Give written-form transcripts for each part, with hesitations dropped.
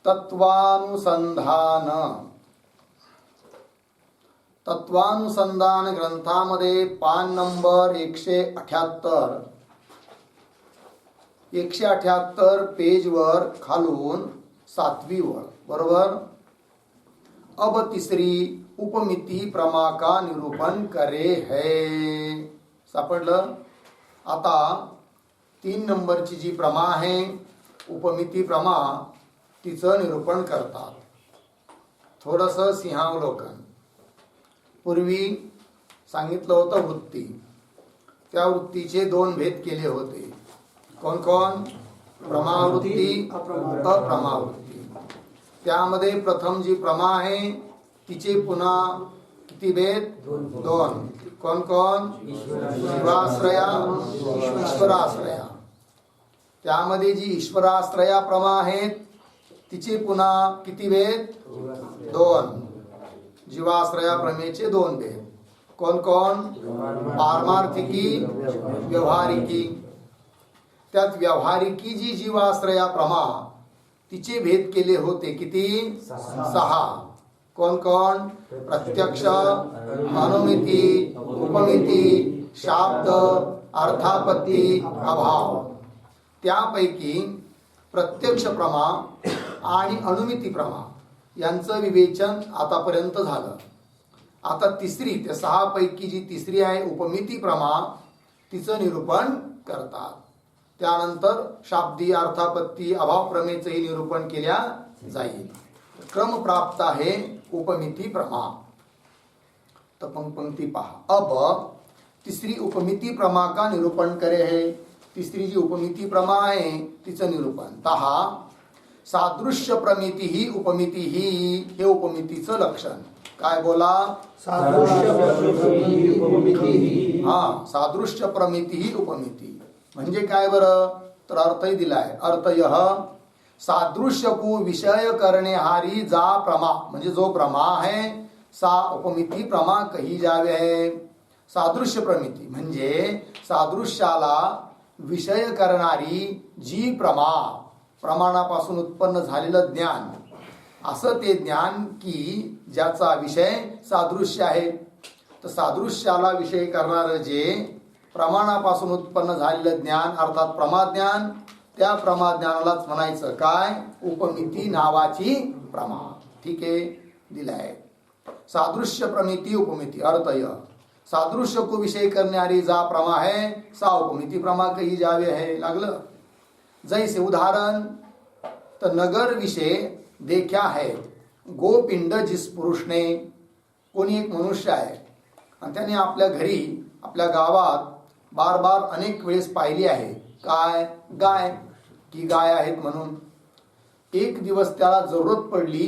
तत्वानुसंधान ग्रंथामध्ये पान नंबर 178 पेजवर खालून 7वी ओळ बरोबर. अब तिसरी उपमिति प्रमा का निरूपण करे है. सापडलं. आता 3 नंबरची जी प्रमा आहे उपमिति प्रमा तिचं निरूपण करतात. थोडंसं सिंहावलोकन. पूर्वी सांगितलं होतं वृत्ती. त्या वृत्तीचे 2 भेद केले होते. कोण कोण? प्रमावृत्ती, अप्रमावृत्ती. त्यामध्ये प्रथम जी प्रमा आहे तिचे पुन्हा किती भेद? 2. कोण कोण? जीवाश्रया, ईश्वराश्रया. त्यामध्ये जी ईश्वराश्रया प्रमा आहेत तिचे पुन्हा किती भेद? 2. जीवाश्रया प्रमेचे 2 भेद. कोण कोण? पारमार्थिकी, व्यवहारिकी. त्यात व्यवहारिकी जी जीवाश्रया प्रमा तिचे भेद केले होते किती? 6. कोण कोण? प्रत्यक्ष, अनुमिती, उपमिती, शाब्द, अर्थापत्ती, अभाव. त्यापैकी प्रत्यक्ष प्रमा आणि अनुमिती प्रमा यांचं विवेचन आतापर्यंत झालं. आता तिसरी, त्या 6 पैकी जी तिसरी आहे उपमिती प्रमा तिचं निरूपण करतात. त्यानंतर शाब्दी, अर्थापत्ती, अभाव प्रमेचंही निरूपण केल्या जाईल. क्रम प्राप्त आहे उपमिति प्रमा. तर पंक्ति पहा. अब तिसरी उपमिति प्रमा का निरूपण करे है. तिसरी जी उपमिति प्रमा आहे तिचं निरूपण. तहा सादृश्य प्रमिती ही उपमिती ही हे उपमितीचं लक्षण. काय बोला? सादृश्य प्रमिती ही उपमिती ही. हा, सादृश्य प्रमिती ही उपमिती म्हणजे काय बरं? तर अर्थही दिलाय. अर्थ यह सादृश्य को विषय करणे हारी जा प्रमा, म्हणजे जो प्रमा है सा उपमिति प्रमा कही जावे है. सादृश्य प्रमिती म्हणजे सादृश्याला विषय करणारी जी प्रमा, प्रमाणापासून उत्पन्न झालेलं ज्ञान, असं ते ज्ञान की ज्याचा विषय सादृश्य आहे. तर सादृश्याला विषय करणारं जे प्रमाणापासून उत्पन्न झालेलं ज्ञान अर्थात प्रमाज्ञान, त्या प्रमाज्ञानालाच म्हणायचं काय? उपमिती नावाची प्रमा. ठीक आहे, दिलाय. सादृश्य प्रमिती उपमिती. अर्थ यह सादृश्य को विषय करणारी जा प्रमा है सा उपमिति प्रमा कही जावे है. लागलं. जैसे उदाहरण, तर नगर विषय देखा है गोपिंड जिस पुरुष ने. कोणी एक मनुष्य आहे आणि त्याने आपल्या घरी, आपल्या गावात बार बार अनेक वेळेस पाहिली आहे काय? गाय, की गाय आहेत म्हणून. एक दिवस त्याला जरूरत पडली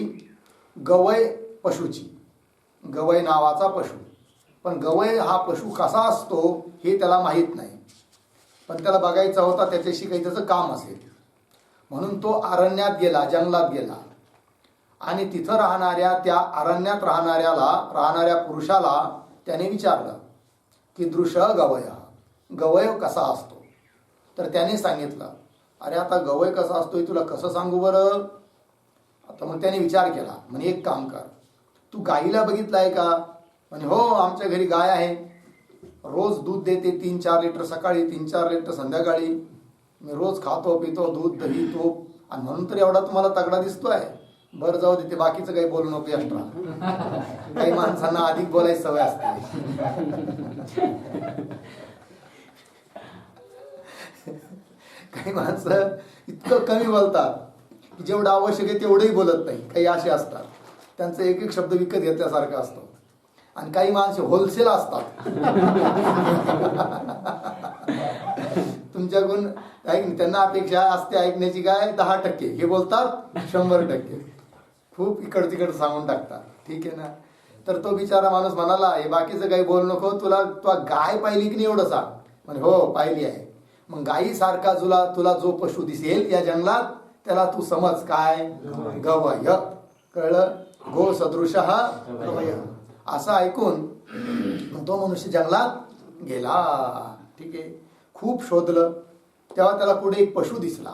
गवय पशुची. गवय नावाचा पशु. पण गवय हा पशु कसा असतो हे त्याला माहीत नाही, पण त्याला बघायचा होता, त्याच्याशी काही त्याचं काम असेल म्हणून तो अरण्यात गेला, जंगलात गेला. आणि तिथं राहणाऱ्या, त्या अरण्यात राहणाऱ्या पुरुषाला त्याने विचारलं की दृश गवय, गवय कसा असतो? तर त्याने सांगितलं, अरे आता गवय कसा असतो हे तुला कसं सांगू बरं? आता मग त्याने विचार केला. म्हणे एक काम कर, तू गाईला बघितलाय का? म्हणे हो, आमच्या घरी गाय आहे, रोज दूध देते 3-4 लिटर सकाळी, 3-4 लिटर संध्याकाळी. मी रोज खातो पितो दूध, दही, तूप, आणि म्हणून तर एवढा तुम्हाला तगडा दिसतोय. बरं जाऊ दे, ते बाकीचं काही बोलू नको एक्स्ट्रा. काही माणसांना अधिक बोलायची सवय असते. काही माणसं इतकं कमी बोलतात की जेवढं आवश्यक आहे तेवढंही बोलत नाही. काही असे असतात, त्यांचा एक एक शब्द विकत घेतल्यासारखा असतो. आणि काही माणसे होलसेल असतात. तुमच्याकडून त्यांना अपेक्षा असते ऐकण्याची काय 10%, हे बोलतात 100%. खूप इकड तिकड सांगून टाकतात. ठीक आहे ना. तर तो बिचारा माणूस म्हणाला, हे बाकीचं काही बोलू नको, तुला गाय पाहिली की नाही एवढं सांग. म्हणजे हो पाहिली आहे. मग गायी सारखा तुला जो पशु दिसेल या जंगलात त्याला तू समज काय? गवय. कळलं? गो सदृश गवय. असं ऐकून तो मनुष्य जंगलात गेला. ठीक आहे. खूप शोधलं, तेव्हा त्याला पुढे एक पशु दिसला.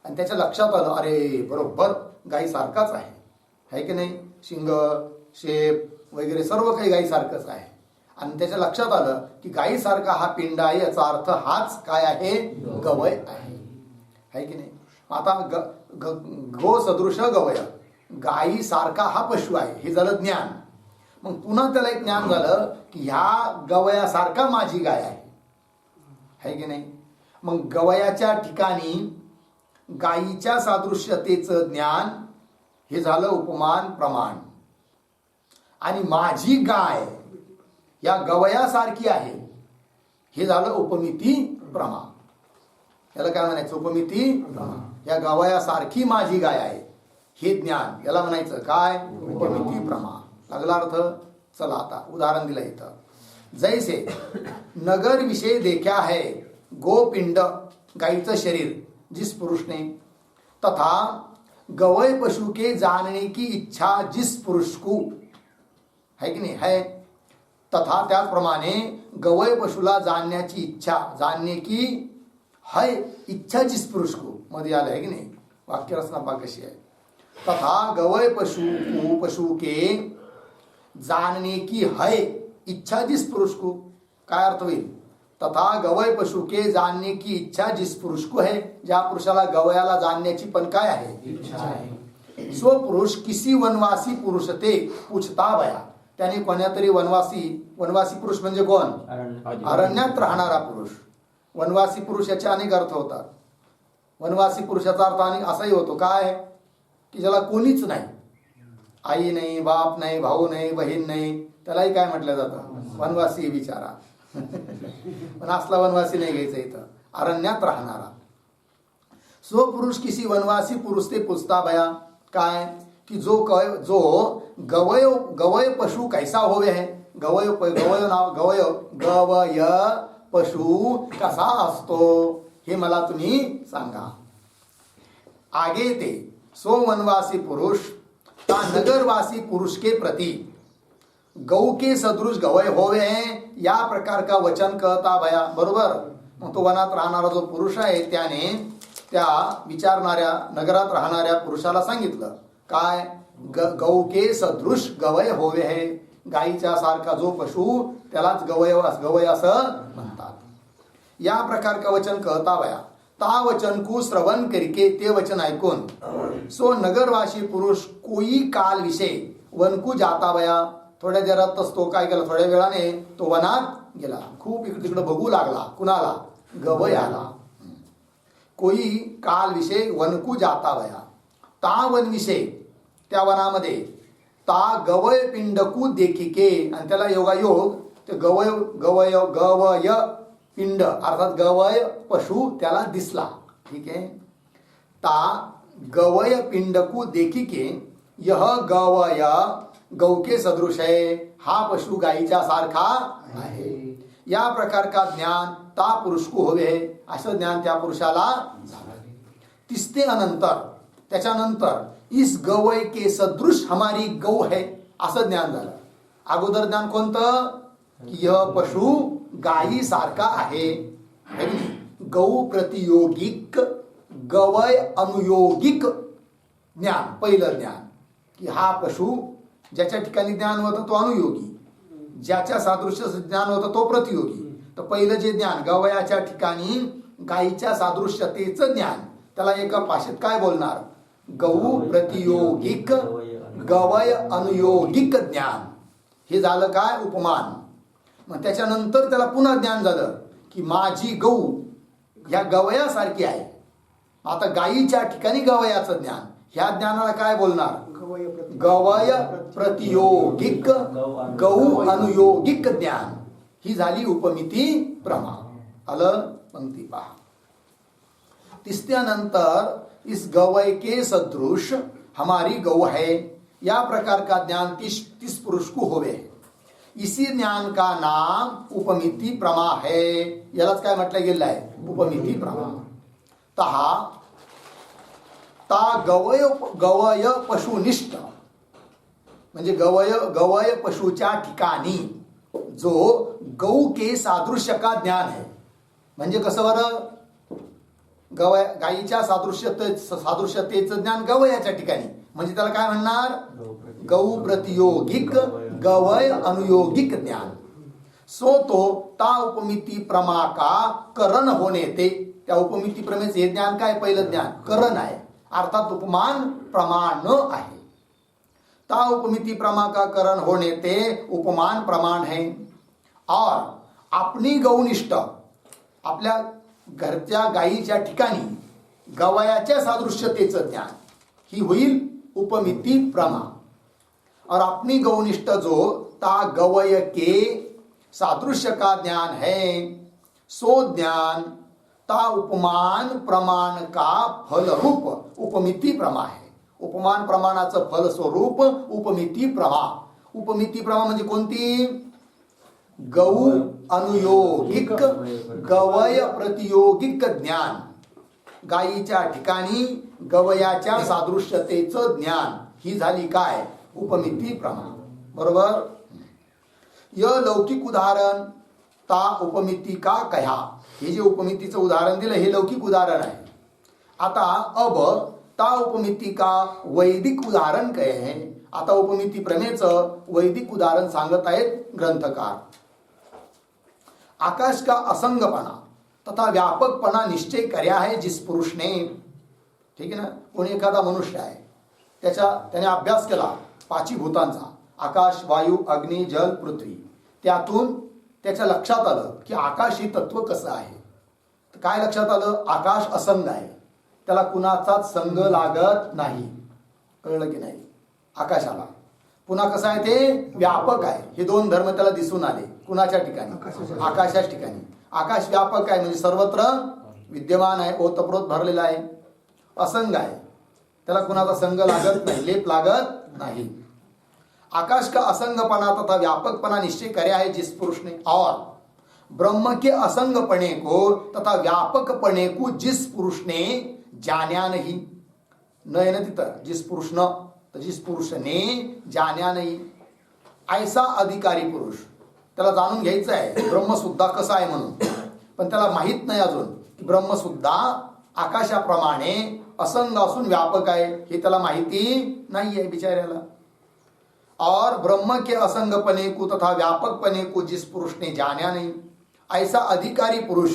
आणि त्याच्या लक्षात आलं अरे बरोबर गाई सारखाच आहे की नाही, शिंग शेप वगैरे सर्व काही गाई सारखंच आहे. आणि त्याच्या लक्षात आलं की गायीसारखा हा पिंड आहे, याचा अर्थ हाच काय आहे, गवय आहे की नाही. आता गो सदृश गवय, गायी सारखा हा पशु आहे, हे झालं ज्ञान. मग पुन्हा त्याला एक ज्ञान झालं की ह्या गवयासारखा माझी गाय आहे की नाही. मग गवयाच्या ठिकाणी गायीच्या सादृश्यतेचं ज्ञान, हे झालं उपमान प्रमाण. आणि माझी गाय या गवयासारखी आहे, हे झालं उपमिती प्रमा. याला काय म्हणायचं, उपमिती प्रमा. या गवयासारखी माझी गाय आहे हे ज्ञान, याला म्हणायचं काय, उपमिती प्रमा. लागला अर्थ. चला आता उदाहरण दिलं इथं. जैसे नगर विषय देखा है गोपिंड, गायीचं शरीर जिस पुरुष ने, तथा गवय पशु के जानने की इच्छा जिस पुरुष को है की नाही है, तथा त्याचप्रमाणे गवय पशुला जाणण्याची इच्छा, जाणणे की है इच्छा जिस पुरुष को मध्ये आलं आहे की नाही. वाक्य रचना पहा कशी आहे. तथा गवय पशु के जानने की है इच्छा जिस पुरुष को, काय अर्थ होईल, तथा गवय पशु के जानने की इच्छा जिस पुरुष को है, ज्या पुरुषाला गवयाला जाणण्याची पण काय आहे, इच्छा आहे. सो पुरुष किसी वनवासी पुरुष ते पूछता भया, त्याने कोण्या तरी वनवासी पुरुष म्हणजे कोण, अरण्यात राहणारा पुरुष. वनवासी पुरुष याचे अनेक अर्थ होतात. वनवासी पुरुषाचा अर्थ आणि असाही होतो काय, की ज्याला कोणीच नाही, आई नाही, बाप नाही, भाऊ नाही, बहीण नाही, त्यालाही काय म्हटलं जातं, वनवासी विचारा. पण असला वनवासी नाही घ्यायचा इथं, अरण्यात राहणारा. सो पुरुष किसी वनवासी पुरुष ते पूछता भया, काय की जो गवय पशु कैसा होवे है, गवय पशु कसा असतो हे मला तुम्ही सांगा. आगे ते सो वनवासी पुरुष ता नगरवासी पुरुष के प्रति गौ के सदृश गवय होवे हैं, या प्रकार का वचन कहता भया. बरोबर. मग तो वनात राहणारा जो पुरुष आहे त्याने त्या विचारणाऱ्या नगरात राहणाऱ्या पुरुषाला सांगितलं काय, गौ के सदृश गवय होवे है, गायीच्या सारखा जो पशु त्यालाच गवय असं म्हणतात. या प्रकार का वचन कहता भया. ता वचन को श्रवण करके, ते वचन ऐकून सो नगरवासी पुरुष कोई काल विषय वन को जाता भया. थोड्या देरातच तो काय केला, थोड्या वेळाने तो वनात गेला. खूप इकडे तिकडे बघू लागला. कुणाला, गवयाला. कोई काल विषय वन को जाता भया. ता वन विषय, त्या वनामध्ये ता गवय पिंडकू देखिके, आणि त्याला योगायोग ते गवय पिंड अर्थात गवय पशु त्याला दिसला. ठीक आहे. ता गवय पिंडकू देखिके यह गवय गौ के सदृश है, हा पशु गायीच्या सारखा आहे. या प्रकार का ज्ञान ता पुरुष को होवे, असं ज्ञान त्या पुरुषाला झालं. तिसते अनंतर, त्याच्यानंतर इस गवय के सदृश हमारी गौ है असं ज्ञान झालं. अगोदर ज्ञान कोणतं, की यह पशु गायी सारखा आहे. गौ प्रतियोगिक, गवय अनुयोगिक ज्ञान. पहिलं ज्ञान की हा पशु ज्याच्या ठिकाणी ज्ञान होतं तो अनुयोगी, ज्याच्या सादृश्य ज्ञान होतं तो प्रतियोगी. तर पहिलं जे ज्ञान गवयाच्या ठिकाणी गायीच्या सादृश्यतेचं ज्ञान, त्याला एका भाषेत काय बोलणार, गौ प्रतियोगिक गवय अनुयोगिक ज्ञान. हे झालं काय, उपमान. मग त्याच्यानंतर त्याला पुन्हा ज्ञान झालं की माझी गौ ह्या गवयासारखी आहे. आता गायीच्या ठिकाणी गवयाचं ज्ञान, ह्या ज्ञानाला काय बोलणार, गवय प्रतियोगिक गौ अनुयोगिक ज्ञान. ही झाली उपमिती प्रमा. आलं. पंक्ती पहा. तिसऱ्यानंतर इस गवय के सदृश हमारी गौ है, या प्रकार का ज्ञान तीस पुरुष को होवे. इसी ज्ञान का नाम उपमिती प्रमा है. यालाच काय म्हटलं गेलं आहे, उपमिती प्रमा. ता गवय पशुनिष्ठ, म्हणजे गवय पशुच्या ठिकाणी जो गौ के सादृश्य का ज्ञान है. म्हणजे कसं बरं, गायीच्या सादृश्यतेचं ज्ञान गवयाच्या ठिकाणी, म्हणजे त्याला काय म्हणणार? गौ प्रतियोगिक गवय अनुयोगिक ज्ञान. सो तो ता उपमिती प्रमा का करण होणे ते. त्या उपमिती प्रमेचे हे ज्ञान काय? पहिलं ज्ञान करण आहे, अर्थात उपमान प्रमाण आहे. ता उपमिति प्रमा का करण होने ते उपमान प्रमाण है. और अपनी गौनिष्ठ, आपल्या घरच्या गायीच्या ठिकाणी गवयाच्या सादृश्यतेचं ज्ञान ही होईल उपमिति प्रमा. और अपनी गौनिष्ठ जो ता गवय के सादृश्य का ज्ञान है, सो ज्ञान ता उपमान प्रमाण का फल रूप उपमिति प्रमा है. उपमान प्रमाणाचं फल स्वरूप उपमिती प्रमा. उपमिती प्रमा म्हणजे कोणती? गौ अनुयोगिक गवय प्रतियोगिक ज्ञान. गायीच्या ठिकाणी गवयाच्या सादृश्यतेचं ज्ञान ही झाली काय? उपमिती प्रमा. बरोबर. य लौकिक उदाहरण ता उपमिती का कह्या. हे जे उपमितीचं उदाहरण दिलं हे लौकिक उदाहरण आहे. आता अब ता उपमिती का वैदिक उदाहरण काय आहे. आता उपमिती प्रमेयचं वैदिक उदाहरण सांगत आहेत ग्रंथकार. आकाश का असंगपणा तथा व्यापकपणा निश्चय कर्या है जिस पुरुष ने. ठीक आहे ना. कोणी एखादा मनुष्य आहे, त्याने अभ्यास केला पाची भूतांचा, आकाश, वायू, अग्नी, जल, पृथ्वी. त्यातून त्याच्या लक्षात आलं की आकाश हे तत्व कसं आहे. तर काय लक्षात आलं? आकाश असंग आहे, त्याला कुणाचाच संग लागत नाही. कळलं की नाही? आकाशाला पुन्हा कसं आहे? ते व्यापक आहे. हे दोन धर्म त्याला दिसून आले. कुणाच्या ठिकाणी? आकाशाच्या ठिकाणी. आकाश व्यापक आहे म्हणजे सर्वत्र विद्यमान आहे, ओतप्रोत भरलेला आहे. असंग आहे, त्याला कुणाचा संग लागत नाही, लेप लागत नाही. आकाश का असंगपणा तथा व्यापकपणा निश्चय कर्या है जिस पुरुष ने. और ब्रह्म के असंगपणे को तथा व्यापकपणे को जिस पुरुष ने जान्या नहीं. न आहे ना तिथं, जिस पुरुष न, तर जिस पुरुष ने जान्या नहीं. ऐसा अधिकारी पुरुष, त्याला जाणून घ्यायचं आहे ब्रह्म सुद्धा कसं आहे म्हणून, पण त्याला माहित नाही अजून की ब्रह्म सुद्धा आकाशाप्रमाणे असंग असून व्यापक आहे, हे त्याला माहिती नाही आहे बिचाऱ्याला. और ब्रह्म के असंगपणे को तथा व्यापकपणे को जिस पुरुष ने जान्या नहीं, ऐसा अधिकारी पुरुष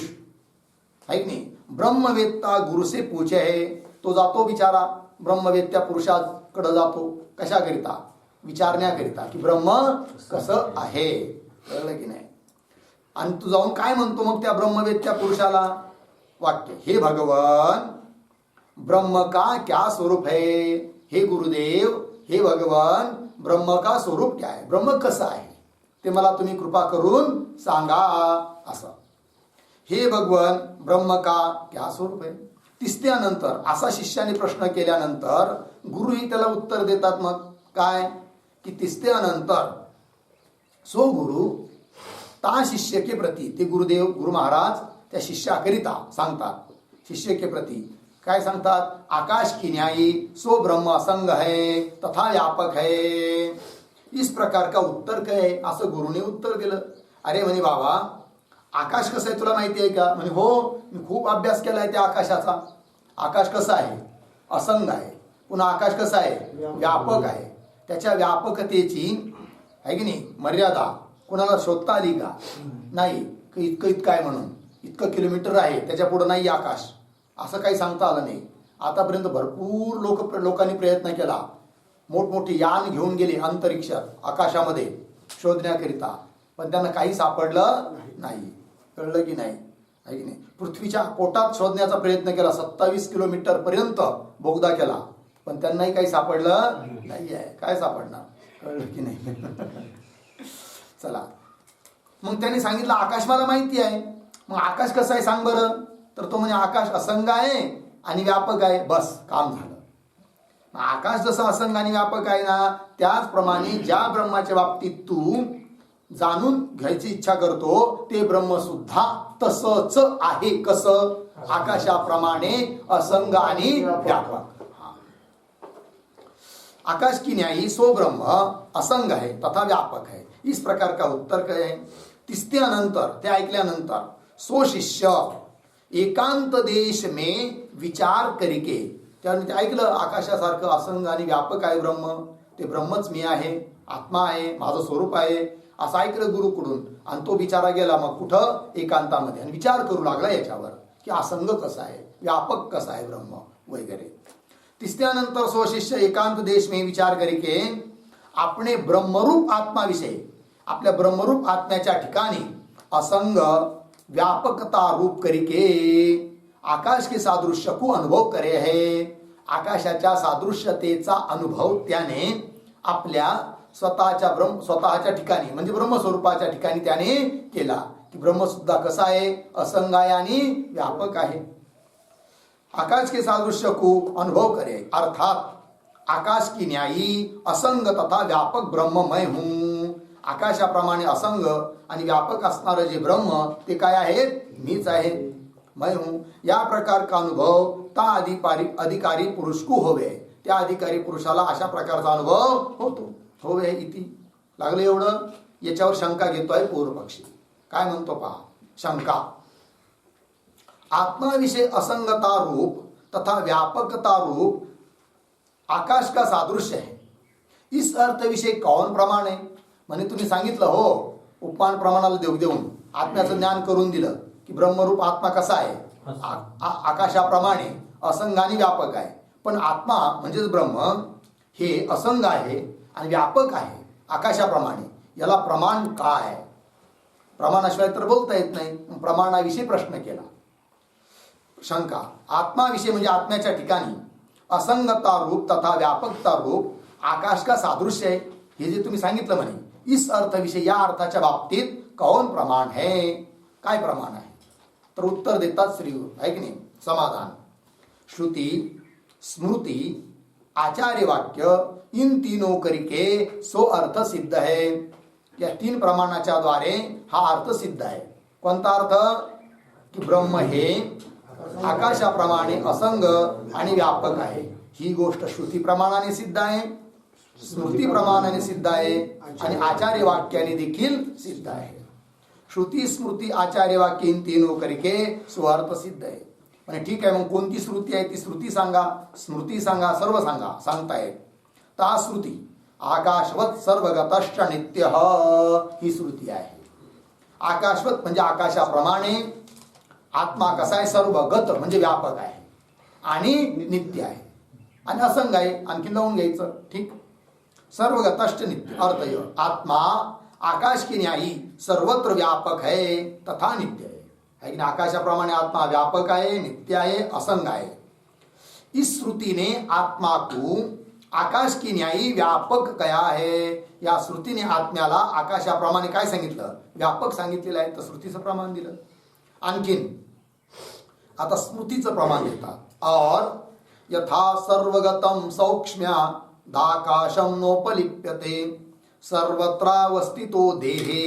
है की नाही. ब्रह्मवेत्ता गुरु से पूछे है. तो जातो बिचारा ब्रह्मवेत्या पुरुषाकडे जातो. कशाकरिता? विचारण्याकरिता की ब्रह्म कसं आहे. कळलं की नाही? आणि तू जाऊन काय म्हणतो मग त्या ब्रह्मवेत्या पुरुषाला? वाक्य, हे भगवान ब्रह्म का क्या स्वरूप है. हे गुरुदेव, हे भगवान ब्रह्म का स्वरूप क्या आहे, ब्रह्म कसं आहे ते मला तुम्ही कृपा करून सांगा असं. हे भगवान ब्रह्म का क्या स्वरूप आहे. तिसऱ्यानंतर असा शिष्याने प्रश्न केल्यानंतर गुरुही त्याला उत्तर देतात. मग काय की तिसऱ्यानंतर सो गुरु ता शिष्य के प्रती, ते गुरुदेव गुरु महाराज त्या शिष्याकरिता सांगतात. शिष्य के प्रती काय सांगतात? आकाश की न्यायी सो ब्रह्म असंग है तथा व्यापक है. इस प्रकार का उत्तर काय असं गुरुने उत्तर दिलं. अरे म्हणे बाबा, आकाश कसं आहे तुला माहिती आहे का? म्हणे हो, मी खूप अभ्यास केलाय त्या आकाशाचा. आकाश कसं आहे? असंग आहे. पुन्हा आकाश कसं आहे? व्यापक आहे. त्याच्या व्यापकतेची आहे की नाही मर्यादा कुणाला शोधता आली का? नाही. इतकं आहे म्हणून, इतकं किलोमीटर आहे त्याच्या पुढे नाही आकाश, असं काही सांगता आलं नाही. आतापर्यंत भरपूर लोकांनी प्रयत्न केला. मोठमोठी यान घेऊन गेली अंतरिक्षात, आकाशामध्ये शोधण्याकरिता, पण त्यांना काही सापडलं नाही. कळलं की नाही? आहे की नाही? पृथ्वीच्या पोटात शोधण्याचा प्रयत्न केला, 27 किलोमीटर पर्यंत बोगदा केला, पण त्यांनाही काही सापडलं नाही आहे. काय सापडणार? कळलं की नाही? चला, मग त्यांनी सांगितलं आकाश मला माहिती आहे. मग आकाश कसं आहे सांग बरं. तर तो म्हणजे आकाश असंग आहे आणि व्यापक आहे. बस, काम झालं. आकाश जसं असंग आणि व्यापक आहे ना, त्याचप्रमाणे ज्या ब्रह्माच्या बाबतीत तू जाणून घ्यायची इच्छा करतो ते ब्रह्म सुद्धा तसंच आहे. कसं? आकाशाप्रमाणे असंग आणि व्यापक. आकाश की न्यायी सो ब्रह्म असंग है तथा व्यापक है. इस प्रकार का उत्तर काय आहे? तिसऱ्यानंतर ते ऐकल्यानंतर सो शिष्य, एकांत देश में विचार करिके, त्याने ते ऐकलं आकाशासारखं असंग आणि व्यापक आहे ब्रह्म, ते ब्रह्मच मी आहे, आत्मा आहे, माझं स्वरूप आहे, असं ऐकलं गुरुकडून. आणि तो विचारा गेला मग कुठं, एकांतामध्ये, आणि विचार करू लागला याच्यावर की असंग कसं आहे, व्यापक कसं आहे ब्रह्म वगैरे. तिसऱ्यानंतर सो शिष्य एकांत देश में विचार करिके आपणे ब्रह्मरूप आत्माविषयी, आपल्या ब्रह्मरूप आत्म्याच्या ठिकाणी असंग व्यापकता रूप करिके आकाश के सादृश्य को अनुभव करे है. आकाशाच्या सादृश्यतेचा अनुभव त्याने आपल्या स्वतःच्या ठिकाणी म्हणजे ब्रह्मस्वरूपाच्या ठिकाणी त्याने केला की ब्रह्म सुद्धा कसा आहे, असंग आहे आणि व्यापक आहे. आकाश के सादृश्य को अनुभव करे अर्थात आकाश की न्यायी असंग तथा व्यापक ब्रह्म मैं हूं. आकाशाप्रमाणे असंग आणि व्यापक असणारं जे ब्रह्म ते काय आहे, मीच आहे, मैं हूं. या प्रकार का अनुभव ता अधिकारी पुरुष को होवे. त्या अधिकारी पुरुषाला अशा प्रकारचा अनुभव होतो, होवे इति. लागलं एवढं. याच्यावर शंका घेतोय पूर्व पक्षी. काय म्हणतो पहा शंका. आत्माविषय असंगता रूप तथा व्यापकता रूप आकाश का सादृश्य है. इस अर्थ विषय कौन प्रमाण है. म्हणजे तुम्ही सांगितलं हो, उपमान प्रमाणाला देऊन आत्म्याचं ज्ञान करून दिलं की ब्रह्मरूप आत्मा कसा आहे, आकाशाप्रमाणे असंग आणि व्यापक आहे. पण आत्मा म्हणजेच ब्रह्म हे असंग आहे आणि व्यापक आहे आकाशाप्रमाणे. याला प्रमाण काय. प्रमाणाशिवाय तर बोलता येत नाही. प्रमाणाविषयी प्रश्न केला. शंका. आत्माविषयी म्हणजे आत्म्याच्या ठिकाणी असंगता रूप तथा व्यापकता रूप आकाश का सादृश्य आहे, हे जे तुम्ही सांगितलं म्हणे, इस अर्थ विषय या अर्थाच्या बाबतीत कौन प्रमाण है, काय प्रमाण आहे. तर उत्तर देतात श्री आहे की नाही. समाधान. श्रुती स्मृती आचार्य वाक्य इन तीनों करके सो अर्थ सिद्ध है. या तीन प्रमाणाच्या द्वारे हा अर्थ सिद्ध आहे. कोणता अर्थ की ब्रह्म हे आकाशाप्रमाणे असंग आणि व्यापक आहे. ही गोष्ट श्रुती प्रमाणाने सिद्ध आहे, स्मृती प्रमाणाने सिद्ध आहे आणि आचार्य वाक्याने देखील सिद्ध आहे. श्रुती स्मृती आचार्य वाक्य इन तीनों करके स्वार्थ सिद्ध आहे. म्हणजे ठीक आहे, मग कोणती श्रुती आहे ती श्रुती सांगा, स्मृती सांगा, सर्व सांगा, सांगतायत. ता श्रुती आकाशवत सर्वगतश्च नित्य ही श्रुती आहे. आकाशवत म्हणजे आकाशाप्रमाणे आत्मा कसा आहे, सर्वगत म्हणजे व्यापक आहे आणि नित्य आहे आणि असंग आहे. आणखी लावून घ्यायचं. ठीक. सर्वगतश्च नित्य अर्थ आत्मा आकाश की न्यायी सर्वत्र व्यापक है तथा नित्य है. कि आकाशाप्रमाणे आत्मा व्यापक आहे, नित्य आहे, असंग आहे. इस श्रुति ने आत्मा को आकाश की न्यायी व्यापक कया है. या श्रुतीने आत्म्याला आकाशाप्रमाणे काय सांगितलं, व्यापक सांगितलेलं आहे. तर श्रुतीचं प्रमाण दिलं. आणखीन आता स्मृतीचं प्रमाण देतात. और यथा सर्वगतम सौक्ष्म्या दाकाशम नोपलिप्यते सर्वत्रावस्थितो देहे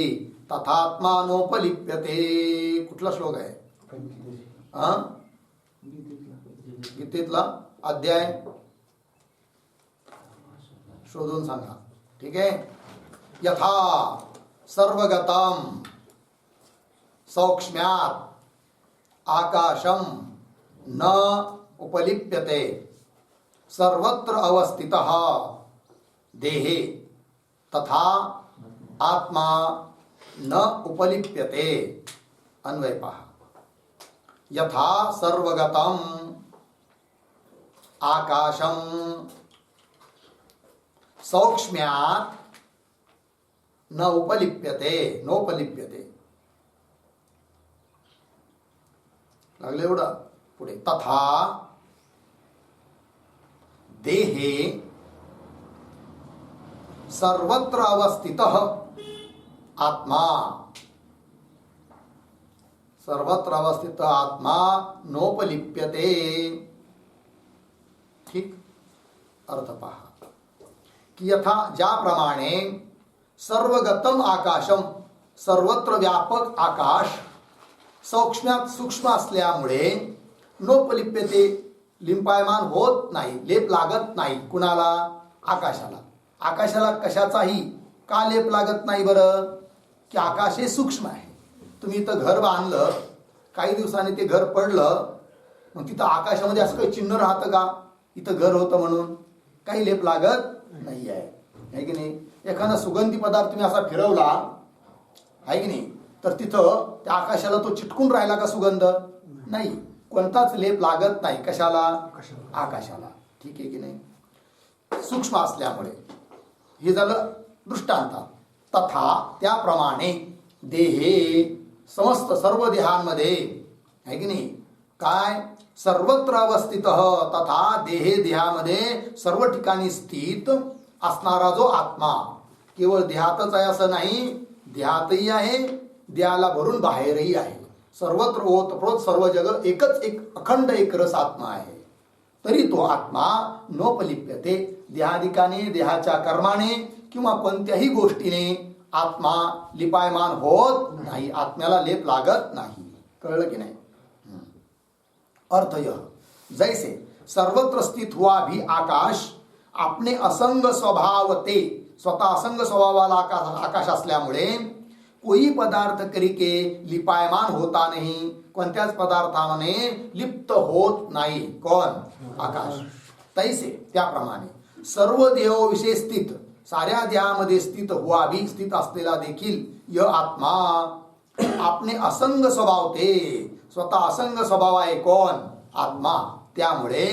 तथात्मा नोपलिप्यते. कुठला श्लोक आहे, गीतेतला अध्याय शोधून सांगा. ठीक आहे. यथा सर्वगतम सौक्ष्म्यात आकाशम न उपलिप्यते सर्वत्र अवस्थितः देहे तथा आत्मा न उपलिप्यते. अन्वय पहा. यथा सर्वगतम आकाशम सौक्ष्म्यात न उपलिप्यते नोपलिप्यते. लागले एवढं. पुढे तथा देहे सर्वत्र अवस्थितः आत्मा सर्वत्र अवस्थित आत्मा नोपलिप्यते. ठीक. अर्थ पहा की यथा ज्याप्रमाणे सर्वगतम आकाशम सर्वत्र व्यापक आकाश सौक्ष्म्यात सूक्ष्म असल्यामुळे नोपलिप्यते लिंपायमान होत नाही, लेप लागत नाही. कुणाला, आकाशाला. आकाशाला कशाचाही का लेप लागत नाही बरं, की आकाश हे सूक्ष्म आहे. तुम्ही इथं घर बांधलं काही दिवसांनी ते घर पडलं, मग तिथं आकाशामध्ये असं काही चिन्ह राहतं का इथं घर होतं म्हणून? काही लेप लागत नाही आहे की नाही? एखादा सुगंधी पदार्थ तुम्ही असा फिरवला आहे की नाही, तर तिथं त्या आकाशाला तो चिटकून राहिला का सुगंध? नाही, कोणताच लेप लागत नाही. कशाला? आकाशाला. ठीक आहे की नाही? सूक्ष्म असल्यामुळे. हे झालं दृष्टांत. तथा त्याप्रमाणे देहे समस्त सर्व देहांमध्ये आहे की नाही, काय सर्वत्र अवस्थित तथा देहे देहामध्ये सर्व ठिकाणी स्थित असणारा जो आत्मा, केवळ देहातच आहे असं नाही, देहातही आहे, देहाला भरून बाहेरही आहे. सर्वत्र ओतप्रोत सर्व जग एकच एक अखंड एक रस आत्मा आहे. तरी तो आत्मा नोपलिप्यते, देहादिकाने देहाच्या कर्माने किंवा कोणत्याही गोष्टीने आत्मा लिपायमान होत नाही, आत्म्याला लेप लागत नाही. कळलं की नाही? अर्थ यह, जैसे सर्वत्र स्थित हुआ भी आकाश अपने असंग स्वभाव ते, स्वतः असंग स्वभावाला आकाश असल्यामुळे कोई पदार्थ करिके लिपायमान होता नहीं, कोणत्याच पदार्थाने लिप्त होत नाही. कोण? आकाश. तैसे त्याप्रमाणे सर्व देहोविषयी स्थित, साऱ्या देहामध्ये स्थित हुआ भी, स्थित असलेला देखील य आत्मा आपने असंग स्वभाव ते, स्वतः असंग स्वभाव आहे. कोण? आत्मा. त्यामुळे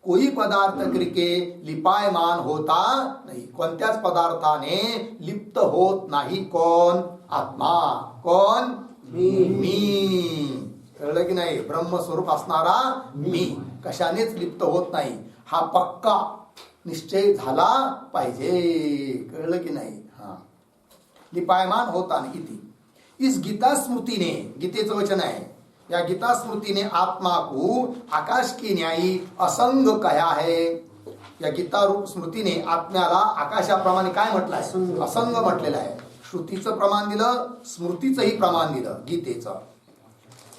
कोई पदार्थ करके लिपायमान होता नाही, कोणत्याच पदार्थाने लिप्त होत नाही. कोण? आत्मा. कोण? मी. कळलं की नाही? ब्रह्मस्वरूप असणारा मी कशानेच लिप्त होत नाही, हा पक्का निश्चय झाला पाहिजे. कळलं की नाही? हा, लिपायमान होता नाही. इति इस गीता स्मृतीने, गीतेचं वचन आहे, या गीता स्मृतीने आत्मा को आकाश की न्यायी असंग कहा है. या गीता रूप स्मृतीने आत्म्याला आकाशाप्रमाणे काय म्हटलं आहे? असंग म्हटलेलं आहे. श्रुतीचं प्रमाण दिलं, स्मृतीचंही प्रमाण दिलं गीतेचं.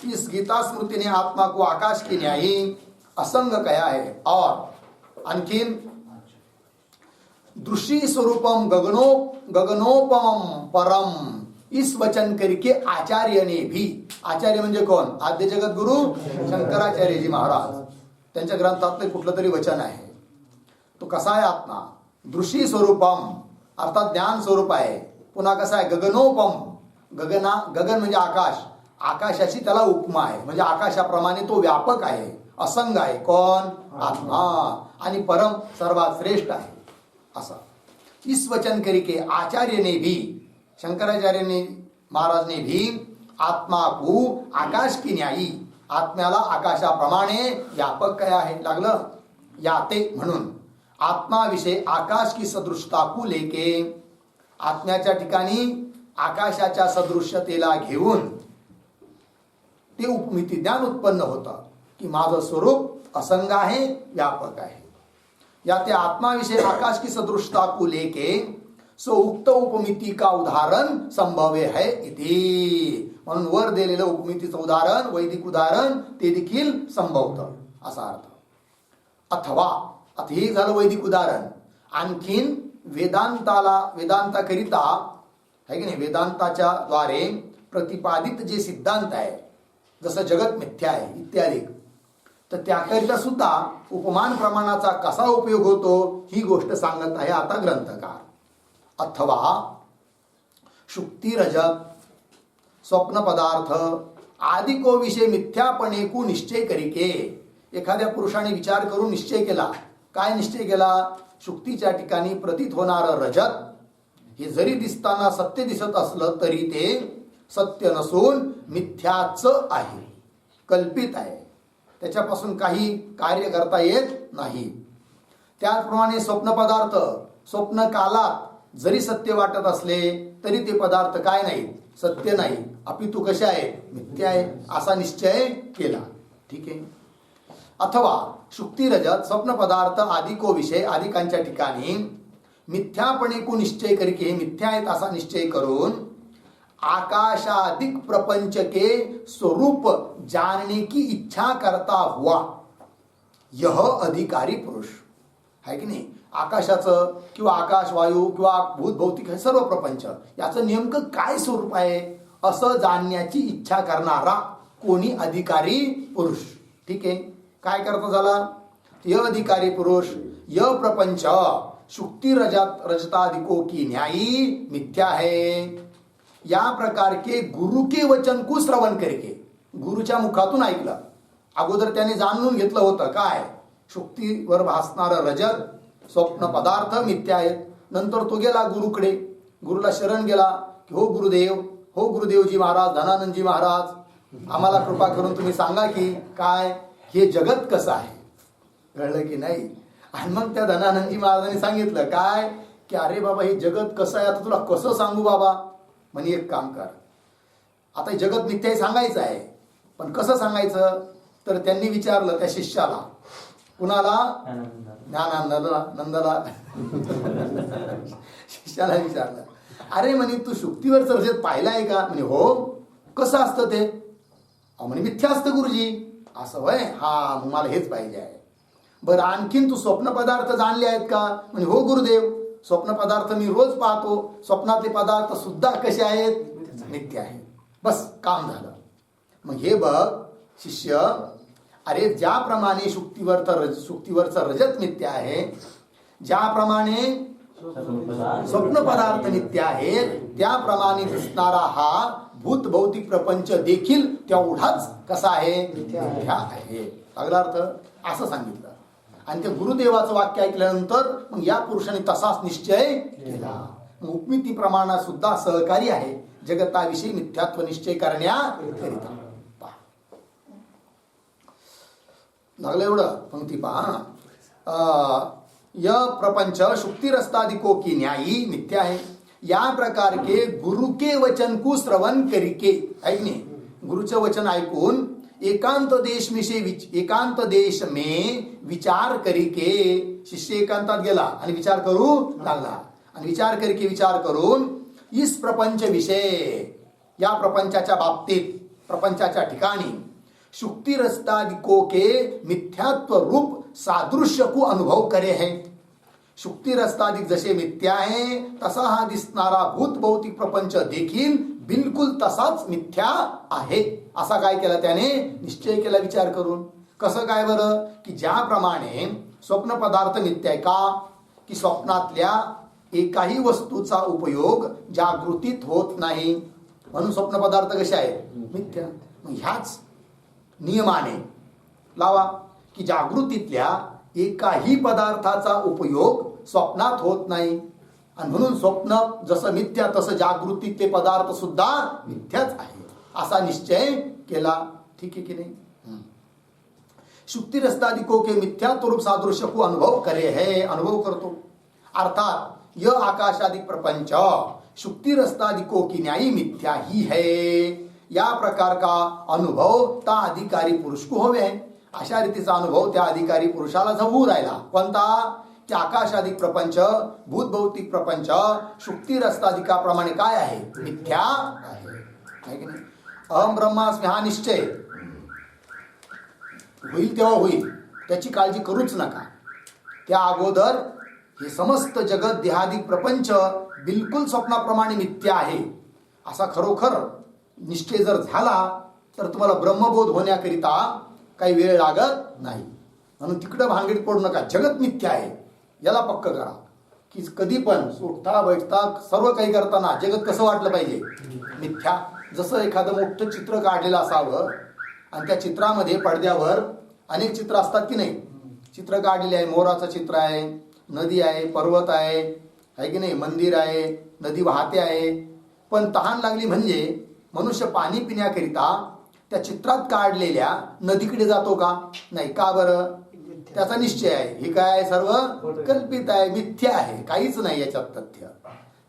इस गीता स्मृति ने आत्मा को आकाश की न्यायी असंग कहा है. और आणखीन दृश्य स्वरूपम गगनोपम परम, इस वचन करके आचार्य ने भी, आचार्य म्हणजे कोण? आद्य जगत गुरु शंकराचार्यजी महाराज, त्यांच्या ग्रंथातलं कुठलं तरी वचन आहे. तो कसा आहे आत्मा? दृश्य स्वरूपम अर्थात ज्ञान स्वरूप आहे. पुन्हा कसा आहे? गगनोपम, गगन म्हणजे आकाश, आकाशाची त्याला उपमा आहे, म्हणजे आकाशाप्रमाणे तो व्यापक आहे, असंग आहे. कोण? आत्मा. आणि परम सर्वात श्रेष्ठ आहे असा. इस वचन करके आचार्य ने भी, शंकराचार्य ने महाराज ने भी आत्मा को आकाश की न्यायी, आत्म्याला आकाशाप्रमाणे व्यापक काय आहे लागलं याते. म्हणून आत्माविषयी आकाश की सदृशता को लेके, आत्म्याच्या ठिकाणी आकाशाच्या सदृश्यतेला घेऊन ते उपमिती ज्ञान उत्पन्न होतं की माझं स्वरूप असंग आहे, व्यापक आहे. या ते आत्माविषयी आकाश की सदृशता को लेके सो उक्त उपमिती का उदाहरण संभव्य है इति. म्हणून वर दिलेलं उपमितीचं उदाहरण, वैदिक उदाहरण, ते देखील संभवतं असा अर्थ. अथवा आता हे झालं वैदिक उदाहरण. आणखीन वेदांताकरिता आहे की नाही, वेदांताच्या द्वारे प्रतिपादित जे सिद्धांत आहे, जसं जगत मिथ्या आहे इत्यादी, तर त्याकरिता सुद्धा उपमान प्रमाणाचा कसा उपयोग होतो ही गोष्ट सांगत आहे आता ग्रंथकार. अथवा शुक्ती रजत स्वप्न पदार्थ आदि को विषय मिथ्यापणे को निश्चय करिके, एखाद्या पुरुषाने विचार करून निश्चय केला. काय निश्चय केला? शुक्तीच्या ठिकाणी प्रतीत होणारं रजत हे जरी दिसताना सत्य दिसत असलं तरी ते सत्य नसून मिथ्याच आहे, कल्पित आहे, त्याच्यापासून काही कार्य करता येत नाही. त्याचप्रमाणे स्वप्न पदार्थ स्वप्न कालात जरी सत्य वाटत असले तरी ते पदार्थ काय नाही, सत्य नाही, अपितु कसे आहे, मिथ्या आहे, असा निश्चय केला. ठीक आहे. अथवा शुक्ती रजत स्वप्न पदार्थ आदि को विषय, आदिकांच्या ठिकाणी मिथ्यापणे को निश्चय करके, हे मिथ्या आहेत असा निश्चय करून आकाशादिक प्रपंच के स्वरूप जानने की इच्छा करता हुआ यह अधिकारी पुरुष है की नाही. आकाशाचं किंवा आकाश वायू किंवा भूत भौतिक हे सर्व प्रपंच याचं नेमकं काय स्वरूप आहे असं जाणण्याची इच्छा करणारा कोणी अधिकारी पुरुष. ठीक आहे, काय करता झाला? य अधिकारी पुरुष य प्रपंच शुक्ति रजतादिकों की न्यायी मिथ्या है. या प्रकार के गुरु के वचन को श्रवण करके, गुरुच्या मुखातून ऐकलं. अगोदर त्याने जाणून घेतलं होतं काय, शुक्तीवर भासणारं रजत स्वप्न पदार्थ मिथ्या आहेत. नंतर तो गेला गुरुकडे, गुरुला शरण गेला की हो गुरुदेव, हो गुरुदेवजी महाराज, धनानंदजी महाराज, आम्हाला कृपा करून तुम्ही सांगा की काय हे जगत कसं आहे. कळलं की नाही? आणि मग त्या धनानंदजी महाराजांनी सांगितलं काय की अरे बाबा हे जगत कसं आहे, आता तुला कसं सांगू बाबा. म्हणे एक काम कर, आता हे जगत मिथ्या आहे सांगायचं आहे, पण कसं सांगायचं? तर त्यांनी विचारलं त्या शिष्याला, कुणाला? नंदाला शिष्याला विचारलं, अरे म्हणे तू शुक्तीवरचं रजत पाहिलं आहे का? म्हणे हो. कसं असतं ते? म्हणे मिथ्या असतं गुरुजी. असं वय, हा मग मला हेच पाहिजे आहे. बरं आणखीन तू स्वप्न पदार्थ जाणले आहेत का? म्हणजे हो गुरुदेव, स्वप्न पदार्थ मी रोज पाहतो, स्वप्नातले पदार्थ सुद्धा कसे आहेत? मिथ्या आहेत. बस काम झालं. मग हे बघ शिष्य, अरे ज्याप्रमाणे शुक्तीवरचं रजत मिथ्या आहे, ज्याप्रमाणे स्वप्न पदार्थ नित्य आहेत, त्याप्रमाणे दिसणारा हा भूत भौतिक प्रपंच देखील तेवढाच कसा आहे? मिथ्या आहे. लागला अर्थ? असं सांगितलं. आणि ते गुरुदेवाचं वाक्य ऐकल्यानंतर मग या पुरुषाने तसाच निश्चय केला. उपमिती प्रमाणात सुद्धा सहकारी आहे जगताविषयी मिथ्यात्व निश्चय करण्याकरिता. लागलं एवढं? पंक्ती पहा. य प्रपंच शुक्तिरस्तादिकों की न्यायी मिथ्या है. या प्रकार के गुरु के वचन को श्रवण करके, ऐकणे, गुरुचं वचन ऐकून एकांत देश में विचार करके, शिष्य एकांतात गेला आणि विचार करू लागला. आणि विचार करके, विचार करून इस प्रपंच विषय, या प्रपंचाच्या बाबतीत, प्रपंचाच्या ठिकाणी शुक्ति रस्तादिकों के मिथ्यात्व रूप सादृश्य को अनुभव करे है. शुक्ति रस्तादिक जसे मिथ्या आहे, तसा हा दिसणारा भूत भौतिक प्रपंच देखील बिलकुल तसाच मिथ्या आहे. असा काय केला त्याने? निश्चय केला विचार करून. कसं काय बरं? की ज्याप्रमाणे स्वप्न पदार्थ मिथ्या आहे का, की स्वप्नातल्या एकाही वस्तूचा उपयोग जागृतीत होत नाही, म्हणून स्वप्न पदार्थ कसे आहेत? मिथ्या. मग ह्याच नियमाने लावा की जागृतीतल्या एकाही पदार्थाचा उपयोग स्वप्नात होत नाही, आणि म्हणून स्वप्न जसं मिथ्या तसं जागृतीतले पदार्थ सुद्धा मिथ्याच आहे, असा निश्चय केला. ठीक आहे की नाही? शुक्ति रस्तादिकों के मिथ्यात्व रूप सादृश्य को अनुभव करे है, अनुभव करतो. अर्थात यह आकाशादिक प्रपंच शुक्ति रस्तादिकों की न्यायी मिथ्या ही है. या प्रकार का अनुभव त्या अधिकारी पुरुष को हवे. अशा रीतीचा अनुभव त्या अधिकारी पुरुषाला जमू राहिला. कोणता? की आकाशादिक प्रपंच, भूत भौतिक प्रपंच शुक्ती रस्तादिकाप्रमाणे काय आहे? मिथ्या आहे की नाही? अहम ब्रह्मास्मी हा निश्चय होईल तेव्हा होईल, त्याची काळजी करूच नका. त्या अगोदर हे समस्त जगत देहादिक प्रपंच बिलकुल स्वप्नाप्रमाणे मिथ्या आहे असा खरोखर निश्चय जर झाला तर तुम्हाला ब्रह्मबोध होण्याकरिता काही वेळ लागत नाही. म्हणून तिकडं भांगडीत पडू नका. जगत मिथ्या आहे याला पक्क करा, की कधी पण उठता बैठता सर्व काही करताना जगत कसं वाटलं पाहिजे? मिथ्या. जसं एखादं मोठं चित्र काढलेलं असावं आणि त्या चित्रामध्ये पडद्यावर अनेक चित्र असतात की नाही? चित्र काढलेले आहे, मोराचं चित्र आहे, नदी आहे, पर्वत आहे की नाही, मंदिर आहे, नदी वाहते आहे. पण तहान लागली म्हणजे मनुष्य पाणी पिण्याकरिता त्या चित्रात काढलेल्या नदीकडे जातो का? नाही. का बरं? त्याचा निश्चय आहे हे काय सर्व कल्पित आहे, मिथ्या आहे, काहीच नाही याच्यात तथ्य.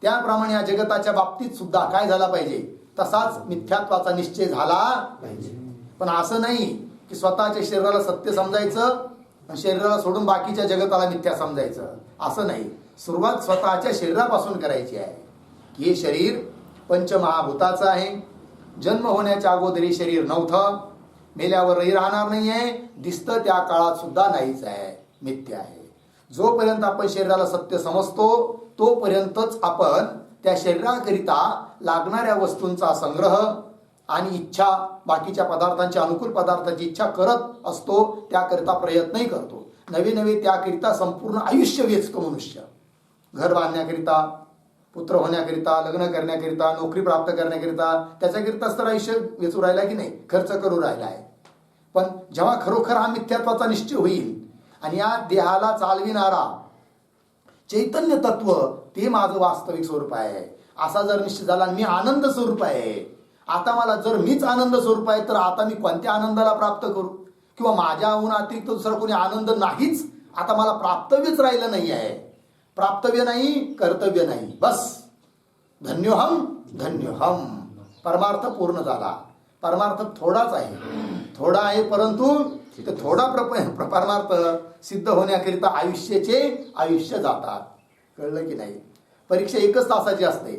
त्याप्रमाणे या जगताच्या बाबतीत सुद्धा काय झाला पाहिजे? तसाच मिथ्यात्वाचा निश्चय झाला पाहिजे. पण असं नाही की स्वतःच्या शरीराला सत्य समजायचं आणि शरीराला सोडून बाकीच्या जगताला मिथ्या समजायचं, असं नाही. सुरुवात स्वतःच्या शरीरापासून करायची आहे. हे शरीर पंचमहाभूताचं आहे. जन्म होण्याच्या अगोदर हे शरीर नव्हतं, मेल्यावरही राहणार नाहीये, दिसतं त्या काळात सुद्धा नाहीच आहे, मिथ्या आहे. जोपर्यंत आपण शरीराला सत्य समजतो तोपर्यंतच आपण त्या शरीराकरिता लागणाऱ्या वस्तूंचा संग्रह, आणि इच्छा बाकीच्या पदार्थांची अनुकूल पदार्थाची इच्छा करत असतो, त्याकरिता प्रयत्नही करतो. नवे नवे त्याकरिता संपूर्ण आयुष्य वेचतो मनुष्य. घर बांधण्याकरिता, पुत्र होण्याकरिता, लग्न करण्याकरिता, नोकरी प्राप्त करण्याकरिता, त्याच्याकरिताच तर आयुष्य वेचू राहिला की नाही, खर्च करू राहिला आहे. पण जेव्हा खरोखर हा मिथ्यात्वाचा निश्चय होईल आणि या देहाला चालविणारा चैतन्य तत्व ते माझं वास्तविक स्वरूप आहे असा जर निश्चय झाला, मी आनंद स्वरूप आहे, आता मला जर मीच आनंद स्वरूप आहे तर आता मी कोणत्या आनंदाला प्राप्त करू, किंवा माझ्याहून अतिरिक्त दुसरा कोणी आनंद नाहीच, आता मला प्राप्तव्यच राहिलं नाही आहे. प्राप्तव्य नाही, कर्तव्य नाही, बस धन्योहम धन्योहम, परमार्थ पूर्ण झाला. परमार्थ थोडाच आहे, थोडा आहे, परंतु ते थोडा परमार्थ सिद्ध होण्याकरिता आयुष्य जातात. कळलं की नाही. परीक्षा 1च तासाची असते,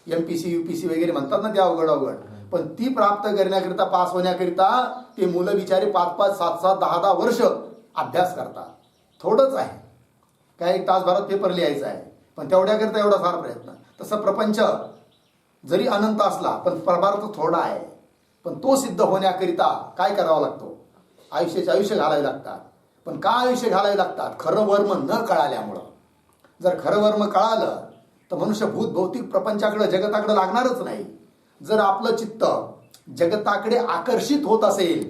MPC UPC वगैरे म्हणतात ना, ते अवघड, पण ती प्राप्त करण्याकरिता, पास होण्याकरिता ते मुलं बिचारे 5-5, 7-7, 10-10 वर्ष अभ्यास करतात. थोडंच आहे काय, 1 तासभरात पेपर लिहायचा आहे, पण तेवढ्याकरिता एवढा फार प्रयत्न. तसं प्रपंच जरी अनंत असला पण परमार्थ थोडा आहे, पण तो सिद्ध होण्याकरिता काय करावा लागतो, आयुष्य घालावे लागतात. पण का आयुष्य घालावे लागतात, खरं वर्म न कळाल्यामुळं. जर खरं वर्म कळालं तर मनुष्य भौतिक प्रपंचाकडे, जगताकडे लागणारच नाही. जर आपलं चित्त जगताकडे आकर्षित होत असेल,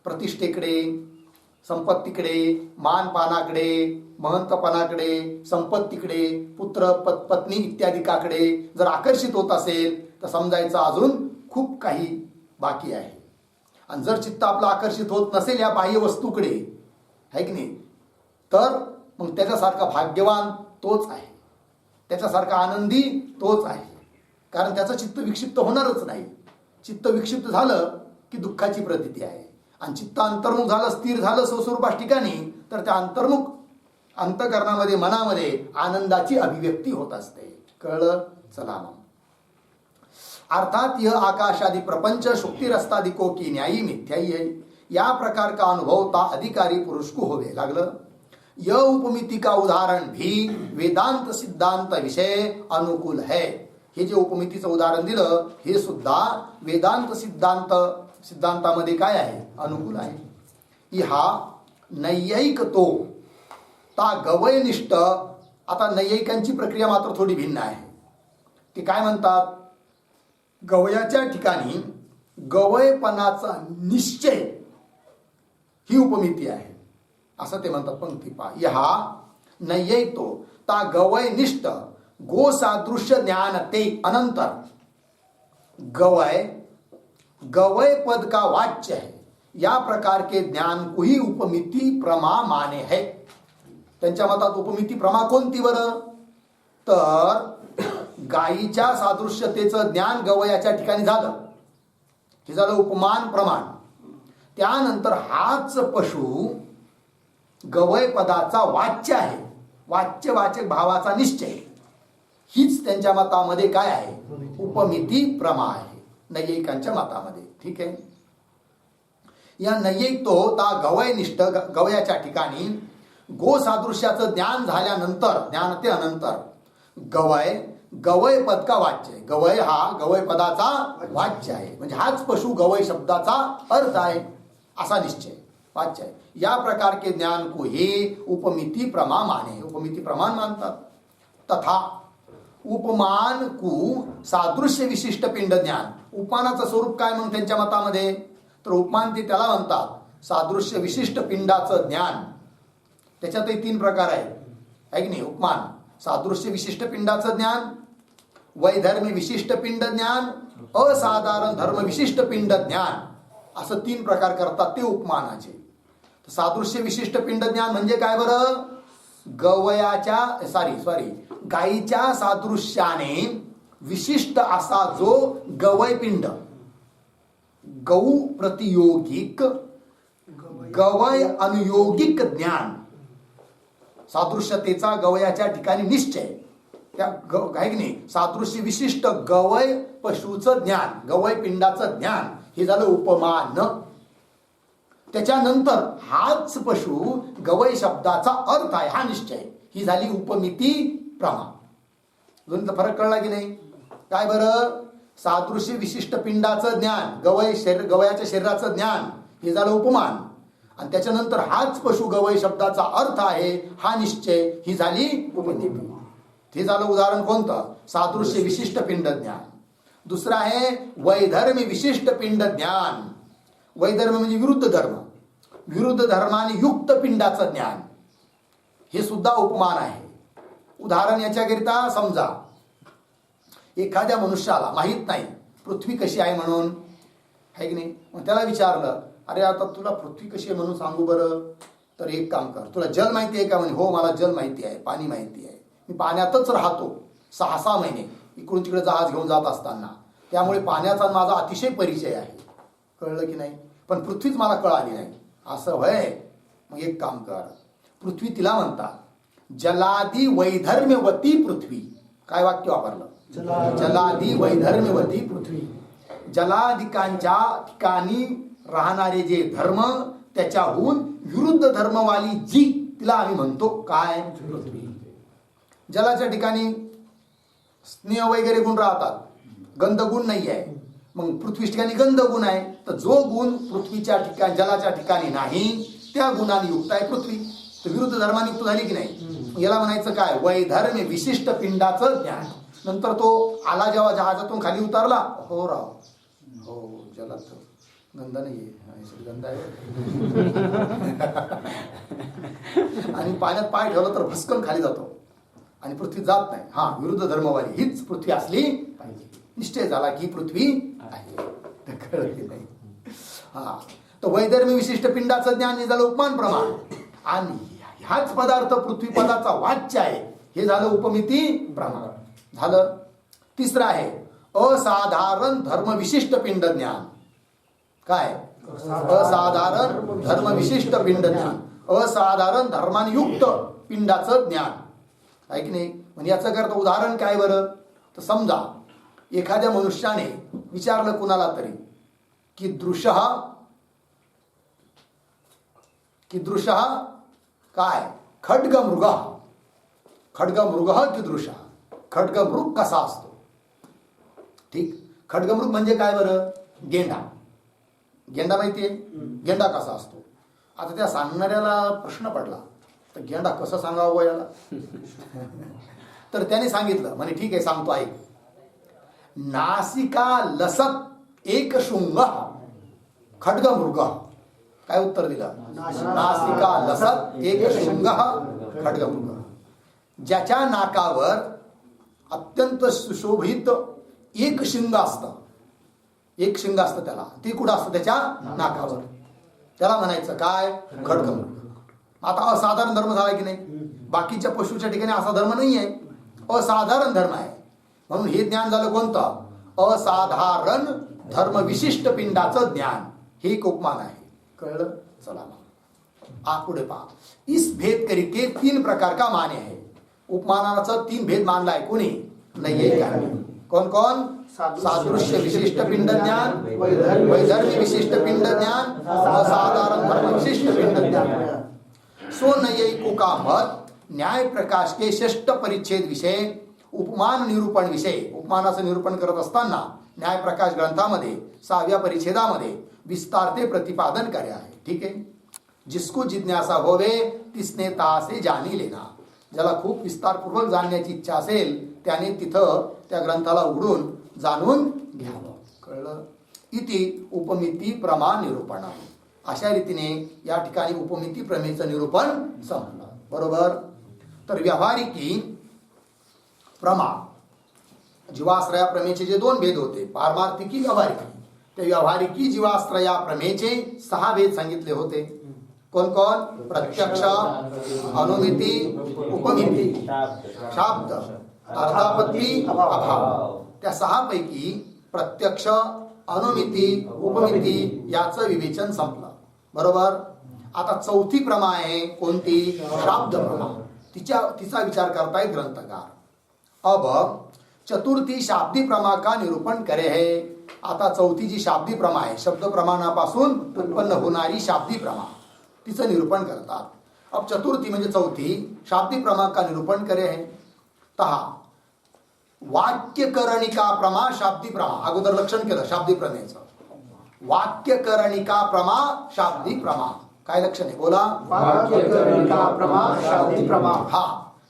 प्रतिष्ठेकडे, संपत्तीकडे, मानपानाकडे, महंतपणाकडे, संपत्तीकडे, पुत्र पत्नी इत्यादिकाकडे जर आकर्षित होत असेल तर समजायचं अजून खूप काही बाकी आहे. आणि जर चित्त आपलं आकर्षित होत नसेल या बाह्य वस्तूकडे, आहे की नाही, तर मग त्याच्यासारखा भाग्यवान तोच आहे, त्याच्यासारखा आनंदी तोच आहे. कारण त्याचं चित्त विक्षिप्त होणारच नाही. चित्त विक्षिप्त झालं की दुःखाची प्रतीती आहे. आणि चित्त अंतर्मुख झालं, स्थिर झालं स्वस्वरूपास ठिकाणी, तर त्या अंतर्मुख अंतकरणामध्ये, मनामध्ये आनंदाची अभिव्यक्ती होत असते. कळलं. चला मग. अर्थात यह आकाशादि प्रपंच शुक्तिरस्तादिको की न्यायी मिथ्याई है, या प्रकार का अनुभवता अधिकारी पुरुष को होवे लागलं. यह उपमिति का उदाहरण भी वेदांत सिद्धांत विषय अनुकूल है. हे जे उपमितीचं उदाहरण दिलं हे सुद्धा वेदांत सिद्धांतामध्ये काय आहे, अनुकूल आहे. इहा नैयायिक तो ता गवयनिष्ठ. आता नैयायिकांची प्रक्रिया मात्र थोडी भिन्न आहे. ते काय म्हणतात, गवयाच्या ठिकाणी गवयपणाचा निश्चय ही उपमिती आहे असं ते म्हणतात. पंक्ती पहा. यहा नैयायिक तो ता गवयनिष्ठ गो सादृश्य ज्ञान ते अनंतर. गवय पद का वाच्य है, या प्रकार के ज्ञान को ही उपमिति प्रमा माने है. त्यांच्या मतात उपमिती प्रमा कोणती बरं, तर गायीच्या सादृश्यतेचं ज्ञान गवयाच्या ठिकाणी झालं, हे झालं उपमान प्रमाण. त्यानंतर हाच पशु गवय पदाचा वाच्य आहे, वाच्य भावाचा निश्चय, हीच त्यांच्या मतामध्ये काय आहे, उपमिती प्रमा आहे नैयायिकांच्या मतामध्ये. ठीक आहे. या नैयायिक तो ता गवयनिष्ठ, गवयाच्या ठिकाणी गो सादृश्याचं ज्ञान झाल्यानंतर, ज्ञान ते अनंतर गवय पद का वाच्य आहे. गवय हा गवय पदाचा वाच्य आहे, म्हणजे हाच पशु गवय शब्दाचा अर्थ आहे असा निश्चय वाच्य आहे. या प्रकार के ज्ञान को हे उपमिति प्रमा माने, उपमिति प्रमाण मानतात. तथा उपमान को सादृश्य विशिष्ट पिंड ज्ञान. उपमानाचं स्वरूप काय म्हणून त्यांच्या मतामध्ये, तर उपमान ते त्याला म्हणतात सादृश्य विशिष्ट पिंडाचं ज्ञान. त्याच्यातही 3 प्रकार आहेत, आहे की नाही. उपमान सादृश्य विशिष्ट पिंडाचं ज्ञान, वैधर्मी विशिष्ट पिंड ज्ञान, असाधारण धर्म विशिष्ट पिंड ज्ञान, असं 3 प्रकार करतात ते उपमानाचे. सादृश्य विशिष्ट पिंड ज्ञान म्हणजे काय बरं, गायीच्या सादृश्याने विशिष्ट असा जो गवय पिंड, गौ प्रतियोगिक गवय अनुयोगिक ज्ञान, सादृश्यतेचा गवयाच्या ठिकाणी निश्चय, त्या काय की नाही सादृश्य विशिष्ट गवय पशुचं ज्ञान, गवय पिंडाचं ज्ञान, हे झालं उपमान. त्याच्यानंतर हाच पशु गवय शब्दाचा अर्थ आहे हा निश्चय, ही झाली उपमिती प्रमा. दोन्हीचा फरक कळला की नाही. काय बरं, सादृश्य विशिष्ट पिंडाचं ज्ञान, गवयाच्या शरीराचं ज्ञान, हे झालं उपमान. आणि त्याच्यानंतर हाच पशु गवय शब्दाचा अर्थ आहे हा निश्चय, ही झाली उपनिती. हे झालं उदाहरण कोणतं? सादृश्य विशिष्ट पिंड ज्ञान. दुसरं आहे वैधर्मी विशिष्ट पिंड ज्ञान. वैधर्म म्हणजे विरुद्ध धर्म, विरुद्ध धर्माने युक्त पिंडाचं ज्ञान, हे सुद्धा उपमान आहे. उदाहरण याच्याकरिता समजा एखाद्या मनुष्याला माहीत नाही पृथ्वी कशी आहे म्हणून, आहे की नाही. मग त्याला विचारलं, अरे आता तुला पृथ्वी कशी आहे म्हणून सांगू बरं. तर एक काम कर, तुला जल माहिती आहे का? म्हणे हो मला जल माहिती आहे, पाणी माहिती आहे, मी पाण्यातच राहतो 6-6 महिने इकडून तिकडे जहाज घेऊन जात असताना, त्यामुळे पाण्याचा माझा अतिशय परिचय आहे. कळलं की नाही. पण पृथ्वीच मला कळाली नाही. असं होय. मग एक काम कर, पृथ्वी तिला म्हणतात जलादी वैधर्म्यवती पृथ्वी. काय वाक्य वापरलं? जलादी वैधर्म्यवती पृथ्वी. जलाधिकांच्या ठिकाणी राहणारे जे धर्म, त्याच्याहून विरुद्ध धर्मवाली जी, तिला आम्ही म्हणतो काय? पृथ्वी. जलाच्या ठिकाणी स्नेह वगैरे गुण राहतात, गंध गुण नाही आहे. मग पृथ्वी ठिकाणी गंध गुण आहे, तर जो गुण पृथ्वीच्या ठिकाणी जलाच्या ठिकाणी नाही त्या गुणाने युक्त आहे पृथ्वी. तर विरुद्ध धर्माने युक्त झाली की नाही. याला म्हणायचं काय? वैधर्म्य विशिष्ट पिंडाचं ज्ञान. नंतर तो आला जेव्हा जहाजातून खाली उतरला, हो राव, हो जलात गंध नाहीये, गंध आहे. आणि पाण्यात पाय ठेवला तर भस्कन खाली जातो आणि पृथ्वी जात नाही. हा, विरुद्ध धर्मवाली हीच पृथ्वी असली पाहिजे. निश्चय झाला की पृथ्वी आहे. कळलं की नाही. हा, तर वैधर्म्य विशिष्ट पिंडाचं ज्ञान हे झालं उपमान प्रमाण. आणि ह्याच पदार्थ पृथ्वी पदाचा वाच्य आहे, हे झालं उपमिती प्रमाण झालं. तिसरं आहे असाधारण धर्म विशिष्ट पिंड ज्ञान. काय? असाधारण धर्म विशिष्ट पिंड ज्ञान, असाधारण धर्माने युक्त पिंडाचं ज्ञान, आहे की नाही. म्हणजे याचं करता उदाहरण काय बरं? तर समजा एखाद्या मनुष्याने विचारलं कुणाला तरी कीदृशः काय? खड्गमृग. खड्गमृग कीदृशः, खड्गमृग कसा असतो. ठीक, खड्गमृग म्हणजे काय बरं? गेंडा. गेंडा माहितीये? गेंडा कसा असतो. आता त्या सांगणाऱ्याला प्रश्न पडला, तर गेंडा कसं सांगावं याला. तर त्याने सांगितलं, म्हणे ठीक आहे सांगतो ऐक. नासिका लसत एक शृंग खड्गमृग. काय उत्तर दिलं? नासिका लसत एक शृंग खड्गमृग. ज्याच्या नाकावर अत्यंत सुशोभित एक शिंग असतं, एक शिंग असतं त्याला, ते कुठं असतं? त्याच्या नाकावर. त्याला म्हणायचं काय? खड्गमृग. आता असाधारण धर्म झाला की नाही. बाकीच्या पशुच्या ठिकाणी असा धर्म नाही आहे, असाधारण धर्म आहे. म्हणून हे ज्ञान झालं कोणतं? असाधारण धर्म विशिष्ट पिंडाचं ज्ञान. हे एक उपमान आहे. कळलं? चला आप पुढे पहा. इस भेद करके 3 प्रकार का मान्य है. उपमानाचा 3 भेद मानला आहे कोणी? नैयायिकांनी. कोण कोण? सादृश्य विशिष्ट पिंड ज्ञान, वैधर्म्य विशिष्ट पिंड ज्ञान, असाधारण धर्म विशिष्ट पिंड ज्ञान. सो नैयायिकों का मत न्याय प्रकाश के 6 परिच्छेद विषय उपमान निरूपण विषय. उपमानाचं निरूपण करत असताना न्याय प्रकाश ग्रंथामध्ये 6व्या परिच्छेदामध्ये विस्तारते प्रतिपादन करे आहे. ठीक आहे. जिसको जिज्ञासा होवे तिसने तासे जानी लेना. ज्याला खूप विस्तारपूर्वक जाणण्याची इच्छा असेल त्याने तिथं त्या ग्रंथाला उघडून जाणून घ्यावं. कळलं? इति उपमिती प्रमाण निरूपण. अशा रीतीने या ठिकाणी उपमिती प्रमेयचं निरूपण संपलं. बरोबर. तर व्यावहारिकी प्रमा जीवाश्रया प्रमेयचे जे 2 भेद होते, पारमार्थिकी व्यावहारिकी, त्या व्यावहारिकी जीवाश्रया प्रमेयचे 6 भेद सांगितले होते. कोण कोण? प्रत्यक्ष, अनुमिती, उपमिती, शाब्द, अर्थापत्ती, अभाव. त्या 6 पैकी प्रत्यक्ष, अनुमिती, उपमिती याचं विवेचन संपलं. बरोबर. आता 4थी प्रमा आहे कोणती? शाब्द प्रमा. तिचा विचार करताय ग्रंथकार. अब 4थी शाब्दी प्रमा का निरूपण करे है. आता 4थी जी शाब्दी प्रमा आहे, शब्द प्रमाणापासून उत्पन्न होणारी शाब्दी प्रमा, तिचं निरूपण करतात. अब 4थी म्हणजे 4थी शाब्दी प्रमा का निरूपण करे है. तहा वाक्यकरणिका प्रमा शाब्दी प्रमा, अगोदर लक्षण केलं शाब्दी प्रमेयचं. वाक्यकरणिका प्रमा शाब्दी प्रमा, काय लक्षण आहे बोला. वाक्यकरणिका प्रमा शाब्दी प्रमा. हा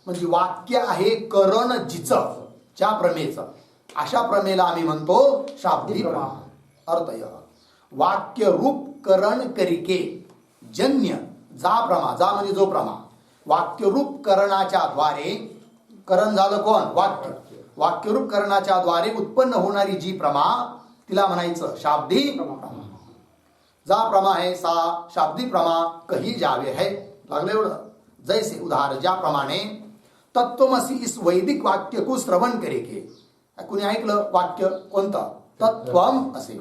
म्हणजे वाक्य आहे करण जिचं, ज्या प्रमेयचं, अशा प्रमेयला आम्ही म्हणतो शाब्दी प्रमा. अर्थय वाक्य रूप करण करिके जन्य जा प्रमा, जा म्हणजे जो प्रमा, वाक्यरूप करणाच्या द्वारे, करण झालं कोण वाक्य, वाक्यरूप करणाच्या द्वारे उत्पन्न होणारी जी प्रमा तिला म्हणायचं शाब्दी प्रमा. जा प्रमा है सा शाब्दी प्रमा कही जावे है. लागलं एवढं. जैसे उदाहरण ज्याप्रमाणे तत्वमसी इस वैदिक वाक्य को श्रवण करेके, कुणी ऐकलं वाक्य कोणतं तत्वम असे.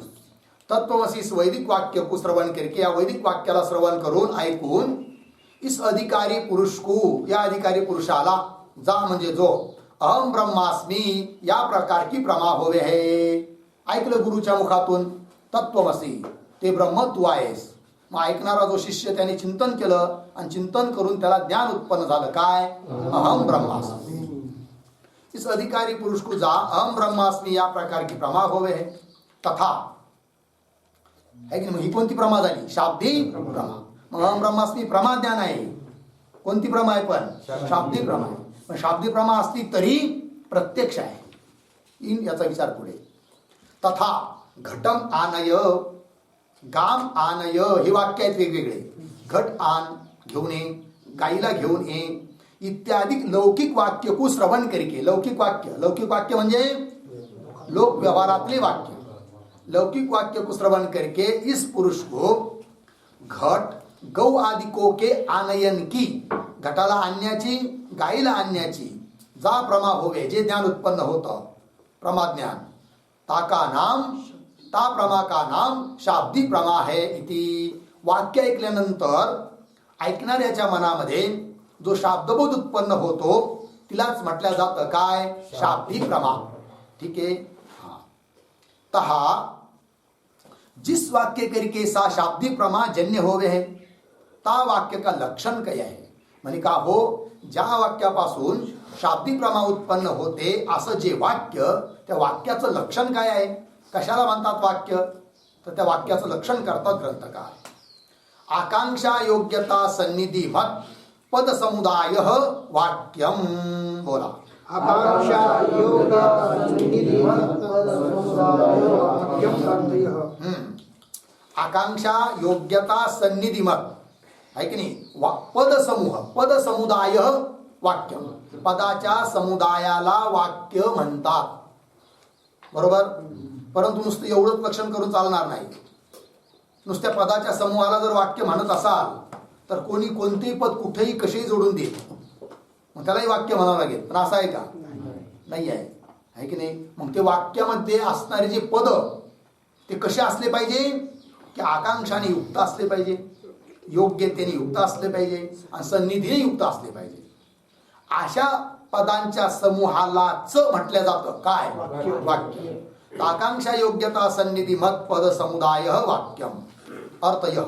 तत्वमसी इस वैदिक वाक्य को श्रवण करके, या वैदिक वाक्याला श्रवण करून ऐकून, इस अधिकारी पुरुष को, या अधिकारी पुरुषाला, जा म्हणजे जो, अहम ब्रह्मास्मी या प्रकारची प्रमा होवे है. ऐकलं गुरुच्या मुखातून तत्वमसी, ते ब्रह्म तू आहेस. मग ऐकणारा जो शिष्य त्याने चिंतन केलं आणि चिंतन करून त्याला ज्ञान उत्पन्न झालं काय, अहम ब्रह्मास्मी. इस अधिकारी पुरुष को जा अहम ब्रह्मास्मी या प्रकार की प्रमा होवे है. तथा है की नाही, ही कोणती प्रमा झाली शाब्दी प्रमा. मग अहम ब्रह्मास्मी प्रमा ज्ञान आहे. कोणती प्रमा आहे पण शाब्दी प्रमा आहे. पण शाब्दी प्रमा असली तरी प्रत्यक्ष आहे. इन याचा विचार पुढे. तथा घटम आनय गाम आनय, हे वाक्य आहेत वेगवेगळे. घट आन घेऊन ये, गाईला घेऊन ये इत्यादी लौकिक वाक्य को श्रवण करके. लौकिक वाक्य म्हणजे लोक व्यवहारातले वाक्य. लौकिक वाक्य को श्रवण करके इस पुरुष को घट गौ आदि को के आनयन की, घटाला आणण्याची, गाईला आणण्याची जा प्रमा होवे, जे ज्ञान उत्पन्न होतं प्रमा ज्ञान, ताका नाम, ता प्रमा का नाम शाब्दी प्रमा है इति. वाक्य ऐकल्यानंतर ऐकणाऱ्याच्या मनामध्ये जो शाब्दबोध उत्पन्न होतो तिलाच म्हटल्या जातं काय शाब्दी प्रमा. ठीक आहे. तहा जिस वाक्य करके सा शाब्दी प्रमा जन्य होवे है, ता वाक्य का लक्षण काय आहे. म्हणजे का हो, ज्या वाक्यापासून शाब्दी प्रमा उत्पन्न होते असं जे वाक्य, त्या वाक्याचं लक्षण काय आहे, कशाला म्हणतात वाक्य, तर त्या वाक्याचं लक्षण करतात ग्रंथकार. आकांक्षा योग्यता सन्निधी मत पद समुदाय वाक्यम. बोला. आकांक्षा योग्यता सन्निधी मत पद समुदाय वाक्यम. आकांक्षा योग्यता सन्निधी मत आहे की नाही. पद समूह, पद समुदाय वाक्यम, पदाच्या समुदायाला वाक्य म्हणतात. बरोबर. परंतु नुसतं एवढंच लक्षण करून चालणार नाही. नुसत्या पदाच्या समूहाला जर वाक्य म्हणत असाल तर कोणी कोणतेही पद कुठेही कसेही जोडून देईल, मग त्यालाही वाक्य म्हणावं लागेल. पण असं आहे का, नाही आहे की नाही. मग ते वाक्यामध्ये असणारे जे पद ते कसे असले पाहिजे की आकांक्षाने युक्त असले पाहिजे, योग्यतेने युक्त असले पाहिजे आणि सन्निधीने युक्त असले पाहिजे. अशा पदांच्या समूहालाच म्हटलं जातं काय वाक्य. आकांक्षा योग्यता सन्निधी मत पद समुदाय वाक्यम. अर्थय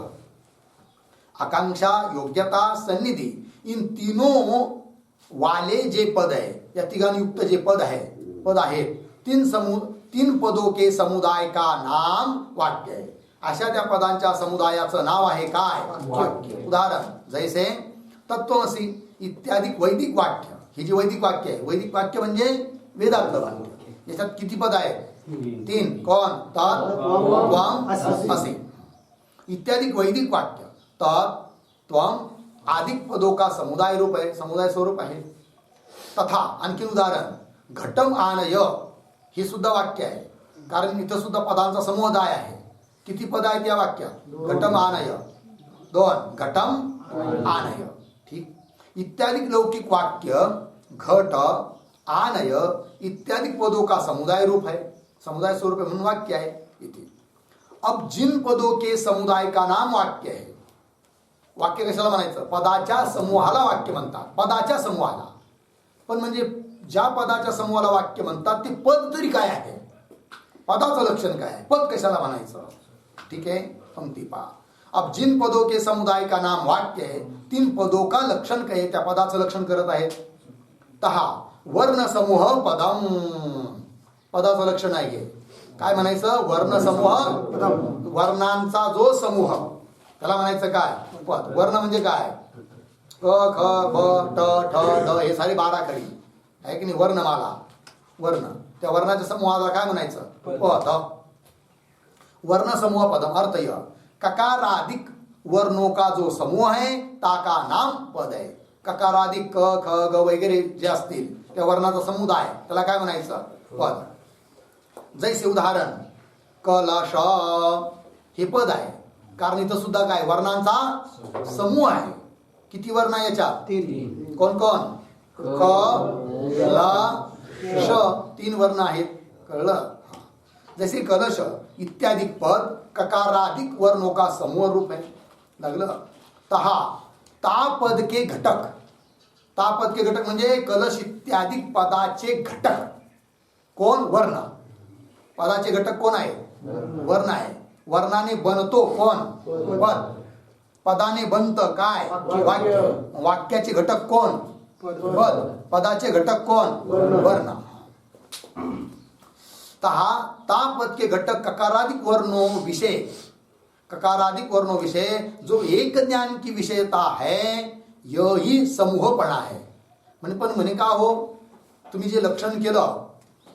आकांक्षा योग्यता सन्निधी इन तीनों वाले जे पद है, या तिघांनी युक्त जे पद आहेत, तीन पदों के समुदाय का नाम वाक्य है. अशा त्या पदांच्या समुदायाचं नाव आहे काय वाक्य. उदाहरण जैसे तत्वमसी इत्यादी वैदिक वाक्य. ही जी वैदिक वाक्य आहे, वैदिक वाक्य म्हणजे वेदातलं वाक्य. याच्यात किती पद आहेत, 3. कोण तत् त्वम असे इत्यादी वैदिक वाक्य. तत् त्वम आदिक पदों का समुदाय रूप है, समुदाय स्वरूप आहे. तथा आणखी उदाहरण घटम आनय, ही सुद्धा वाक्य आहे, कारण इथं सुद्धा पदांचा समुदाय आहे. किती पद आहेत या वाक्यात, घटम आनय 2, घटम आनय. ठीक. इत्यादी लौकिक वाक्य घट आनय इत्यादि पदों का समुदाय रूप है, समुदाय स्वरूप है म्हणून वाक्य है इथे. अब जिन पदों के समुदाय का नाम वाक्य है. वाक्य कशाला म्हणायचं, पदाच्या समूहाला वाक्य म्हणतात, पदाच्या समूहाला. पण म्हणजे ज्या पदाच्या समूहाला वाक्य म्हणतात ते पद तरी काय आहे, पदाचं लक्षण काय आहे, पद कशाला म्हणायचं. ठीक है. पंक्ति पा. अब जिन पदों के समुदाय का नाम वाक्य है, तीन पदों का लक्षण काय, त्या पदाचं लक्षण करत आहेत. तहा वर्ण समूह पदम. पदाचं लक्षण आहे. काय म्हणायचं? वर्ण समूह, वर्णांचा जो समूह त्याला म्हणायचं काय? पद. वर्ण म्हणजे काय? क ख ब ट ठ ड हे सारे 12 खडी आहे की नाही? वर्णमाला, वर्ण. त्या वर्णाच्या समूहाला काय म्हणायचं? पद. वर्ण समूह पदम. अर्थ यह ककारादिक वर्णों का जो समूह है ताका नाम पद है. ककारादिक क ख ग वगैरे जे असतील त्या वर्णाचा समुदाय त्याला काय म्हणायचं? पद. जैसे उदाहरण कलश हे पद आहे, कारण इथं सुद्धा काय? वर्णांचा समूह आहे. किती वर्ण आहे याच्यात? 3. कोण कोण? क ल श 3 वर्ण आहेत. कळलं? जैसे कलश इत्यादि पद ककारादिक वर्णों का समूह रूप है. लागलं? तहा ता पद के घटक. ता पद के घटक म्हणजे कलश इत्यादि पदाचे घटक कोण? वर्ण. पदाचे घटक कोण आहे? वर्ण आहे. वर्णाने बनतो कोण? पद. पदाने बनत काय? वाक्य. वाक्याचे घटक कोण? पद. पदाचे घटक कोण? वर्ण. तहा ता पद के घटक ककारादिक वर्णों विषय, ककारादिक वर्णों विषय जो एक ज्ञान की विषयता है यही समूहपणा है. म्हणे का हो, तुम्ही जे लक्षण केलं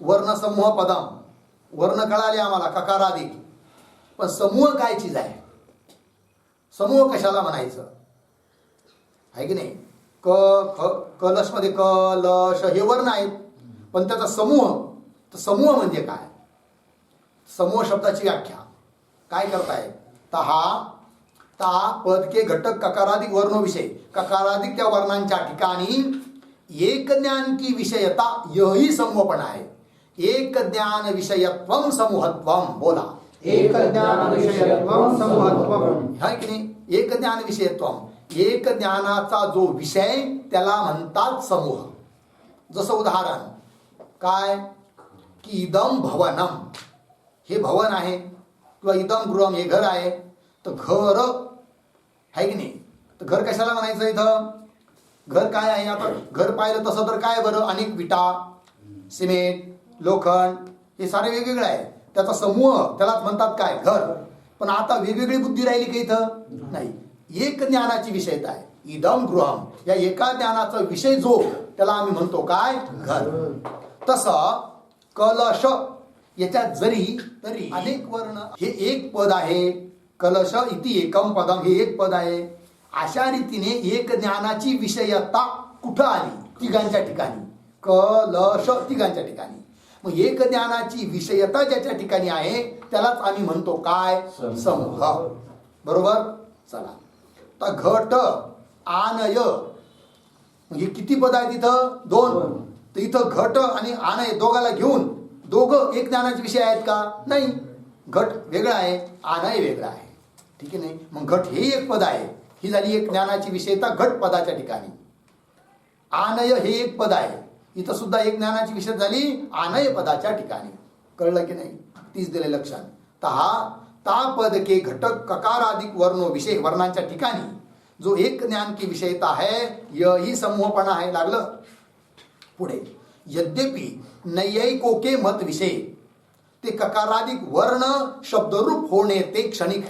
वर्ण समूह पदम, वर्ण कळाले आम्हाला ककारादिक, पण समूह काय चीज आहे? समूह कशाला म्हणायचं आहे की नाही? क ख कलश मध्ये कलश हे वर्ण आहेत, पण त्याचा समूह, तर समूह म्हणजे काय? समूह शब्दाची व्याख्या काय करताय? तहा ता पद के घटक ककारादिक वर्णो विषय, ककारादिक त्या वर्णांच्या ठिकाणी एक ज्ञान की विषयता यही समूहपणा आहे. एक ज्ञान विषयत्वम समूहत्वम. बोला. एक ज्ञान विषयत्वम समूहत्वम. है की नाही? एक ज्ञान विषयत्वम, एक ज्ञानाचा जो विषय त्याला म्हणतात समूह. जसं उदाहरण काय? की इदम भवनम, हे भवन आहे, किंवा इदम गृहम हे घर आहे. तर घर आहे की नाही? तर घर कशाला म्हणायचं? इथं घर काय आहे? आता घर पाहिलं तसं तर काय बरं? अनेक विटा, सिमेंट, लोखंड हे सारे वेगवेगळे आहे. त्याचा समूह त्यालाच म्हणतात काय? घर. पण आता वेगवेगळी बुद्धी राहिली का इथं? नाही. एक ज्ञानाची विषयता आहे. इदम गृहम या एका ज्ञानाचा विषय जो त्याला आम्ही म्हणतो काय? घर. तसं कलश याच्यात जरी तरी अनेक वर्ण, हे एक पद आहे. कलश इति एकम पदम हे एक पद आहे. अशा रीतीने एक ज्ञानाची विषयता कुठं आली? तिघांच्या ठिकाणी. कलश तिघांच्या ठिकाणी. मग एक ज्ञानाची विषयता ज्याच्या ठिकाणी आहे त्यालाच आम्ही म्हणतो काय? समूह. बरोबर? चला. तर घट आनय म्हणजे किती पद आहेत इथं? 2. तर इथं घट आणि आनय दोघाला घेऊन दोघं एक ज्ञानाचे विषय आहेत का? नाही. घट वेगळा आहे, आनय वेगळा आहे. ठीक आहे नाही? मग घट हे एक पद आहे, ही झाली एक ज्ञानाची विषयता घट पदाच्या ठिकाणी. आनय हे एक पद आहे, इथं सुद्धा एक ज्ञानाची विषय झाली आनय पदाच्या ठिकाणी. कळलं की नाही? तीच दिले लक्षण. तहा ता पद के घटक ककारादिक वर्णो विषय, वर्णांच्या ठिकाणी जो एक ज्ञान की विषयता है यही समूहपणा है. लागलं? पुढे यद्यपि नैयायिकों के मत विषय ते ककारादिक वर्ण शब्दरूप होणे ते क्षणिक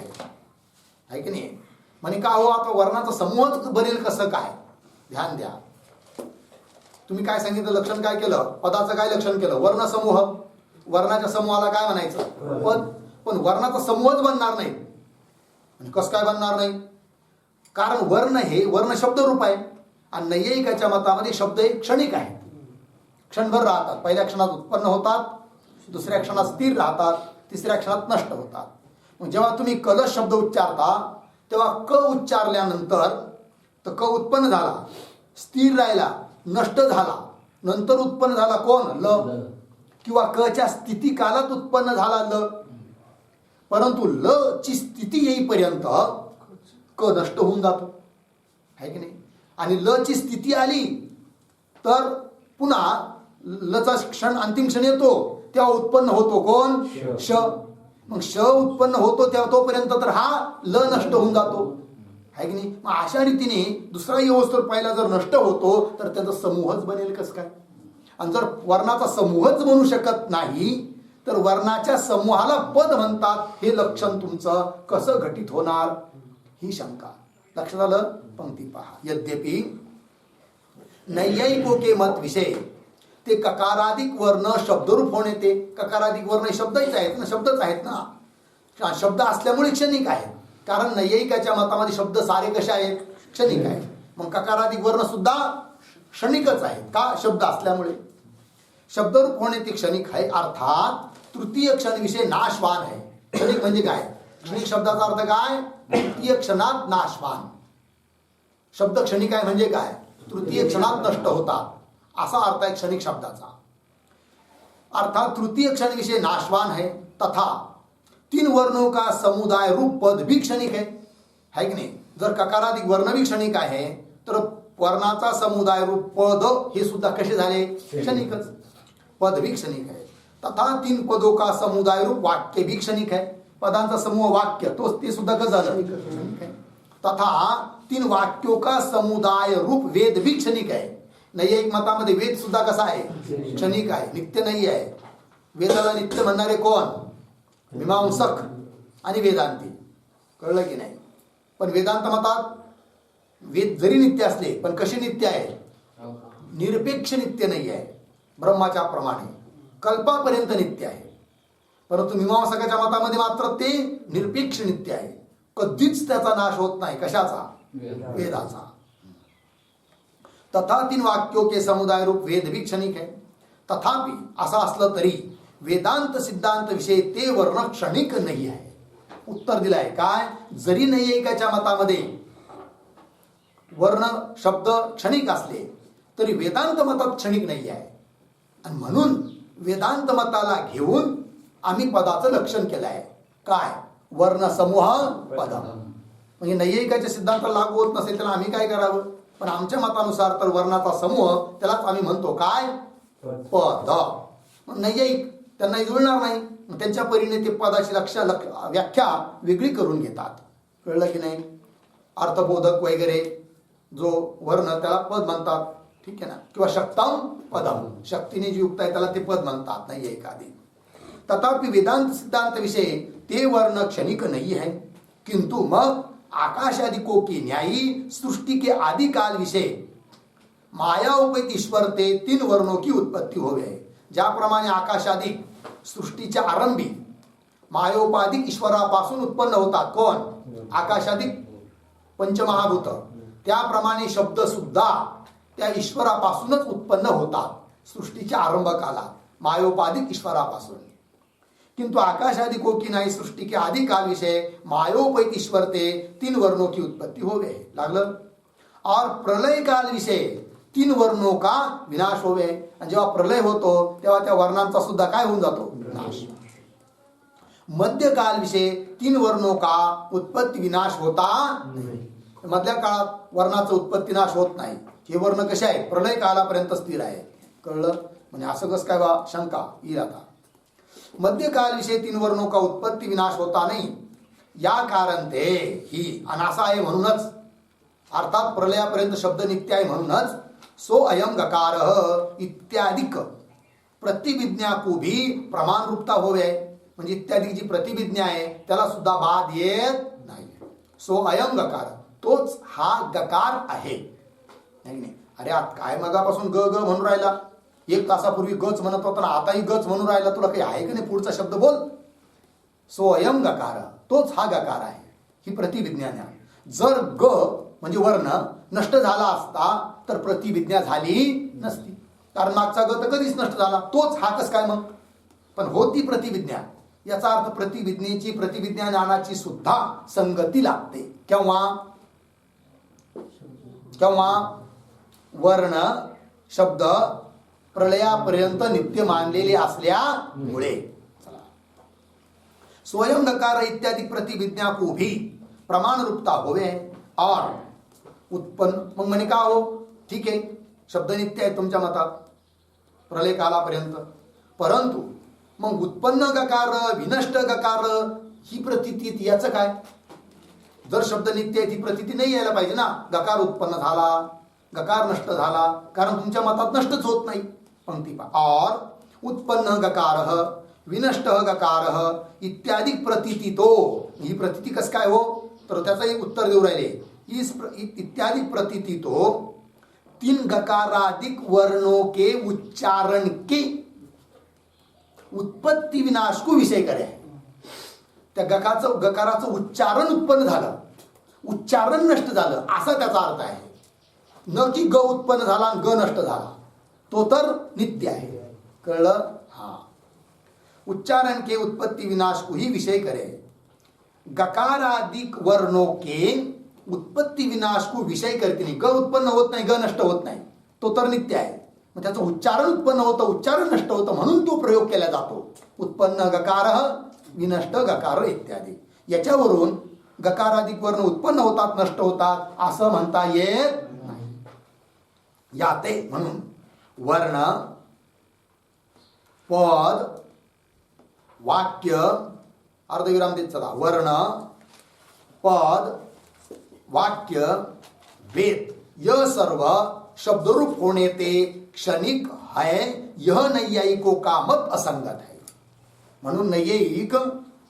आहे की नाही? म्हणे का हो, आता वर्णाचा समूहच बनेल कसं काय? ध्यान द्या. तुम्ही काय सांगितलं? लक्षण काय केलं? पदाचं काय लक्षण केलं? वर्ण समूह. वर्णाच्या समूहाला काय म्हणायचं? पद. पण वर्णाचा समूहच बनणार नाही. कसं काय बनणार नाही? कारण वर्ण हे वर्ण शब्दरूप आहे आणि नैयायिकाच्या मतामध्ये शब्द हे क्षणिक आहेत. क्षणभर राहतात. पहिल्या क्षणात उत्पन्न होतात, दुसऱ्या क्षणात स्थिर राहतात, तिसऱ्या क्षणात नष्ट होतात. मग जेव्हा तुम्ही कलश शब्द उच्चारता तेव्हा क उच्चारल्यानंतर तर क उत्पन्न झाला, स्थिर राहिला, नष्ट झाला, नंतर उत्पन्न झाला कोण? ल. किंवा क च्या स्थिती कालात उत्पन्न झाला ल. परंतु ल ची स्थिती येईपर्यंत क नष्ट होऊन जातो. आहे की नाही? आणि ल ची स्थिती आली तर पुन्हा लचा क्षण अंतिम क्षण येतो तेव्हा उत्पन्न होतो कोण? श. मग श उत्पन्न होतो तेव्हा तोपर्यंत तर हा ल नष्ट होऊन जातो. आहे की नाही? मग अशा रीतीने दुसरा येवस्तोर पहिला जर नष्ट होतो तर त्याचा समूहच बनेल कसं काय? आणि जर वर्णाचा समूहच बनू शकत नाही तर वर्णाच्या समूहाला पद म्हणतात हे लक्षण तुमचं कसं घटित होणार ही शंका. लक्षात आलं? पंक्ती पहा. यद्यपि नैयायिकों के मत विषय ते ककाराधिक वर्ण शब्दरूप होणे, ते ककाराधिक वर्ण शब्दच आहेत ना, शब्दच आहेत ना, शब्द असल्यामुळे क्षणिक आहेत. कारण नैयायिकाच्या मतामध्ये शब्द सारे कसे आहेत? क्षणिक आहेत. मग ककाराधिक वर्ण सुद्धा क्षणिकच आहेत. का? शब्द असल्यामुळे. शब्दरूप होणे ते क्षणिक आहे. अर्थात तृतीय क्षण विषय नाशवान आहे. क्षणिक म्हणजे काय? क्षणिक शब्दाचा अर्थ काय? तृतीय क्षणात नाशवान. शब्द क्षणिक आहे म्हणजे काय? तृतीय क्षणात नष्ट होतात असा अर्थ आहे क्षणिक शब्दाचा. अर्थात तृतीय क्षण विषय नाशवान है तथा तीन वर्णों का समुदाय रूप पद भी क्षणिक है की नाही? जर ककाराधिक वर्ण भी क्षणिक आहे तर वर्णाचा समुदाय रूप पद हे सुद्धा कसे झाले? क्षणिकच. पद भी क्षणिक है. तथा तीन पदों का समुदाय रूप वाक्य भी क्षणिक है. पदांचा समूह वाक्य तो ते सुद्धा कसं झालं? क्षणिक है. तथा तीन वाक्यों का समुदाय रूप वेद भी क्षणिक है. नैयायिक मतामध्ये वेद सुद्धा कसा आहे? क्षणिक आहे, नित्य नाही आहे. वेदाला नित्य म्हणणारे कोण? मीमांसक आणि वेदांती. कळलं की नाही? पण वेदांत मतात वेद जरी नित्य असले पण कसे नित्य आहे? निरपेक्ष नित्य नाही आहे. ब्रह्माच्या प्रमाणे कल्पापर्यंत नित्य आहे. परंतु मीमांसकाच्या मतामध्ये मात्र ते निरपेक्ष नित्य आहे. कधीच त्याचा नाश होत नाही. कशाचा? वेदाचा. तथा तीन वाक्यों के समुदाय रूप वेद भी क्षणिक है. तथापि असं असलं तरी वेदांत सिद्धांत विषय ते वर्ण क्षणिक नाही आहे. उत्तर दिलं आहे काय? जरी नैयायिकाच्या मतामध्ये वर्ण शब्द क्षणिक असले तरी वेदांत मतात क्षणिक नाही आहे. आणि म्हणून वेदांत मताला घेऊन आम्ही पदाचं लक्षण केलं आहे. काय? वर्ण समूह पद. म्हणजे नैयायिकाच्या सिद्धांताला लागू होत नसेल त्याला आम्ही काय करावं? पण आमच्या मतानुसार तर वर्णाचा समूह त्यालाच आम्ही म्हणतो काय? पद. मग नैयायिक त्यांना जुळणार नाही. मग त्यांच्या परीने ते पदाची व्याख्या वेगळी करून घेतात. कळलं की नाही? अर्थबोधक वगैरे जो वर्ण त्याला पद म्हणतात. ठीक आहे ना? किंवा शक्तम पदम, शक्तीने जी युक्त आहे त्याला ते पद म्हणतात नैयायिक आदी. तथापि वेदांत सिद्धांत विषय ते वर्ण क्षणिक नहीं है. किंतु मग आकाश आदिकों की न्यायी सृष्टि के आदि काल विषय माया उपैत ईश्वर ते तीन वर्णों की उत्पत्ती होवे. ज्याप्रमाणे आकाशादिक सृष्टीच्या आरंभी मायोपाधिक ईश्वरापासून उत्पन्न होतात. कोण? आकाशादिक पंचमहाभूत. त्याप्रमाणे शब्द सुद्धा त्या ईश्वरापासूनच उत्पन्न होतात सृष्टीच्या आरंभ कालात, मायोपाधिक ईश्वरापासून. किंतु आकाशादिकों की नाही सृष्टि के आदि काल विषय मायोपैत ईश्वर ते तीन वर्णों की उत्पत्ति हो गए. लागलं? और प्रलय काल विषय तीन वर्णों का विनाश हो गए. आणि जेव्हा प्रलय होतो तेव्हा त्या वर्णांचा सुद्धा काय होऊन जातो? नाश. मध्य काल विषय तीन वर्णों का उत्पत्ति विनाश होता नाही. मधल्या काळात वर्णाचा उत्पत्ती नाश होत नाही. हे वर्ण कसे आहेत? प्रलय कालापर्यंत स्थिर आहे. कळलं? म्हणजे असं कसं काय बा? शंका येईल आता. मध्य काल विषय तीन वर्णों का उत्पत्ति विनाश होता नहीं या कारण ते ही अनासा आहे म्हणूनच. अर्थात प्रलयापर्यंत शब्द नित्य आहे म्हणूनच सो अयम गकार इत्यादिक प्रतिविज्ञा को भी प्रमाण रूपता होवे. म्हणजे इत्यादी जी प्रतिविज्ञा आहे त्याला सुद्धा बाद येत नाही. सो अयम गकार, तोच हा गकार आहे. नाही अरे आत काय मगापासून ग ग म्हणून राहिला? एक तासापूर्वी गच म्हणत होता ना, आताही गच म्हणून राहिला. तुला काही आहे की नाही? पुढचा शब्द बोल. सो अयम गकार, तोच हा गकार आहे. ही प्रतिविज्ञान आहे. जर ग म्हणजे वर्ण नष्ट झाला असता तर प्रतिविज्ञा झाली नसती. कारण मागचा ग तर कधीच नष्ट झाला. तोच हा कस काय मग? पण होती प्रतिविज्ञा. याचा अर्थ प्रतिविज्ञेची प्रतिविज्ञानाची सुद्धा संगती लागते. केव्हा वर्ण शब्द प्रलयापर्यंत नित्य मानलेले असल्यामुळे. स्वयं नकार इत्यादि प्रतिविज्ञा को भी प्रमाण रूपता होवे. और उत्पन्न मग म्हणे का हो? ठीक आहे, शब्द नित्य आहे तुमच्या मतात प्रलय कालापर्यंत. परंतु मग उत्पन्न गकार विनष्ट गकार ही प्रतीती याचं काय? जर शब्द नित्य आहे ती प्रतीती नाही यायला पाहिजे ना. गकार उत्पन्न झाला, गकार नष्ट झाला, कारण तुमच्या मतात नष्टच होत नाही. पंक्ती पहा. और उत्पन्न गकार विनष्ट गकार इत्यादी प्रतीती तो. ही प्रतीती कस काय हो, तर त्याचं एक उत्तर देऊ राहिले. इत्यादी प्रतीती तो तीन गकारादिक वर्णों के उच्चारण के उत्पत्ति विनाश को विषय करे. त्या गकाराचं उच्चारण उत्पन्न झालं, उच्चारण नष्ट झालं असा त्याचा अर्थ आहे. न की ग उत्पन्न झाला आणि ग नष्ट झाला, तो तर नित्य आहे. कळलं? हा. उच्चारण के उत्पत्ति विनाश को ही विषय करे. गकारादिक वर्णों के उत्पत्ति विनाश को विषय करते नाही. ग उत्पन्न होत नाही, ग नष्ट होत नाही, तो तर नित्य आहे. मग त्याचं उच्चारण उत्पन्न होतं, उच्चारण नष्ट होतं, म्हणून तो प्रयोग केला जातो. उत्पन्न गकार विनष्ट गकार इत्यादी. याच्यावरून गकारादिक वर्ण उत्पन्न होतात, नष्ट होतात असं म्हणता येत नाही. याते म्हणून वर्ण, पद, वाक्य, अर्धविराम देत चला. वर्ण, पद, वाक्य, वेद यह सर्व शब्दरूप होने ते क्षणिक है. यह नैयायिकों का मत असंगत है. म्हणून नैयायिक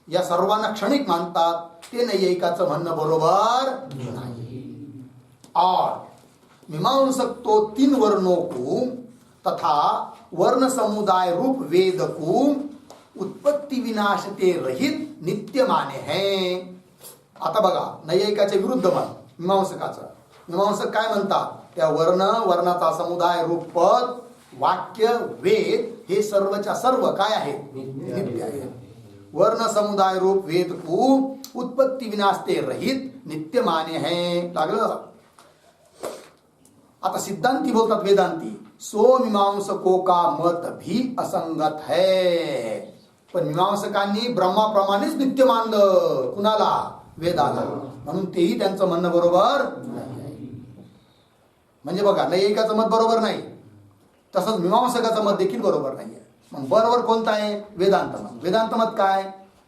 या सर्वांना क्षणिक मानतात, ते नैयायिकाचं म्हणणं बरोबर नाही. और मीमांसक तो तीन वर्णों को तथा वर्ण समुदाय रूप वेद को उत्पत्ति विनाश ते रहित नित्य माने हैं. आता बघा, नैयायिकाच्या विरुद्ध मत मीमांसकाचं. मीमांसक काय म्हणतात, त्या वर्णाचा समुदाय रूप पद, वाक्य, वेद हे सर्वच्या सर्व काय आहेत, नित्य आहेत. वर्ण समुदाय रूप वेद को उत्पत्ति विनाश ते रहित नित्य माने हैं. लागलं? आता सिद्धांती बोलतात, वेदांती, सो मीमांसकों का मत भी असंगत है. पण मीमांसकांनी ब्रह्माप्रमाणेच नित्य मानलं. कुणाला? वेदाला. म्हणून तेही त्यांचं म्हणणं बरोबर नाही. म्हणजे बघा, नैयायिकाचं मत बरोबर नाही, तसंच मीमांसकाचं मत देखील बरोबर नाहीये. मग बरोबर कोणतं आहे? वेदांत मत. वेदांत मत काय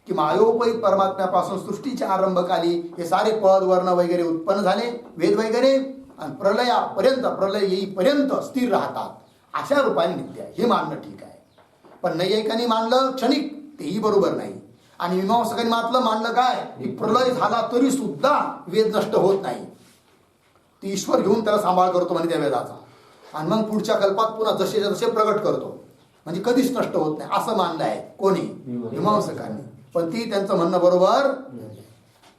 की मायोपहित परमात्म्यापासून सृष्टीच्या आरंभकाली हे सारे पद, वर्ण वगैरे उत्पन्न झाले, वेद वगैरे, आणि प्रलयापर्यंत, प्रलय येईपर्यंत स्थिर राहतात, अशा रूपाने नित्य आहे. हे मानणं ठीक आहे. पण नैयायिकांनी मानलं क्षणिक, तेही बरोबर नाही. आणि मीमांसकांनी मानलं काय की प्रलय झाला तरी सुद्धा वेद नष्ट होत नाही, ती ईश्वर घेऊन त्याला सांभाळ करतो म्हणजे त्या वेदाचा, आणि मग पुढच्या कल्पात पुन्हा जसे जसे प्रगट करतो, म्हणजे कधीच नष्ट होत नाही असं मानलं आहे. कोणी? मीमांसकांनी. पण ती त्यांचं म्हणणं बरोबर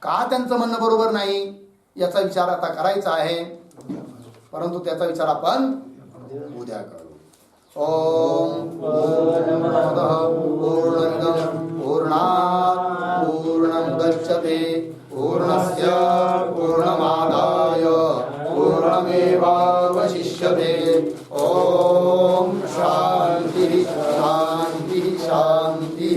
का? त्यांचं म्हणणं बरोबर नाही याचा विचार आता करायचा आहे, परंतु त्याचा विचार आपण उद्या करू. ओम पूर्णमदः पूर्णमिदं पूर्णात् पूर्णमुदच्यते पूर्णस्य पूर्णमादाय पूर्णमेवावशिष्यते. ओम शांति शांति शांति.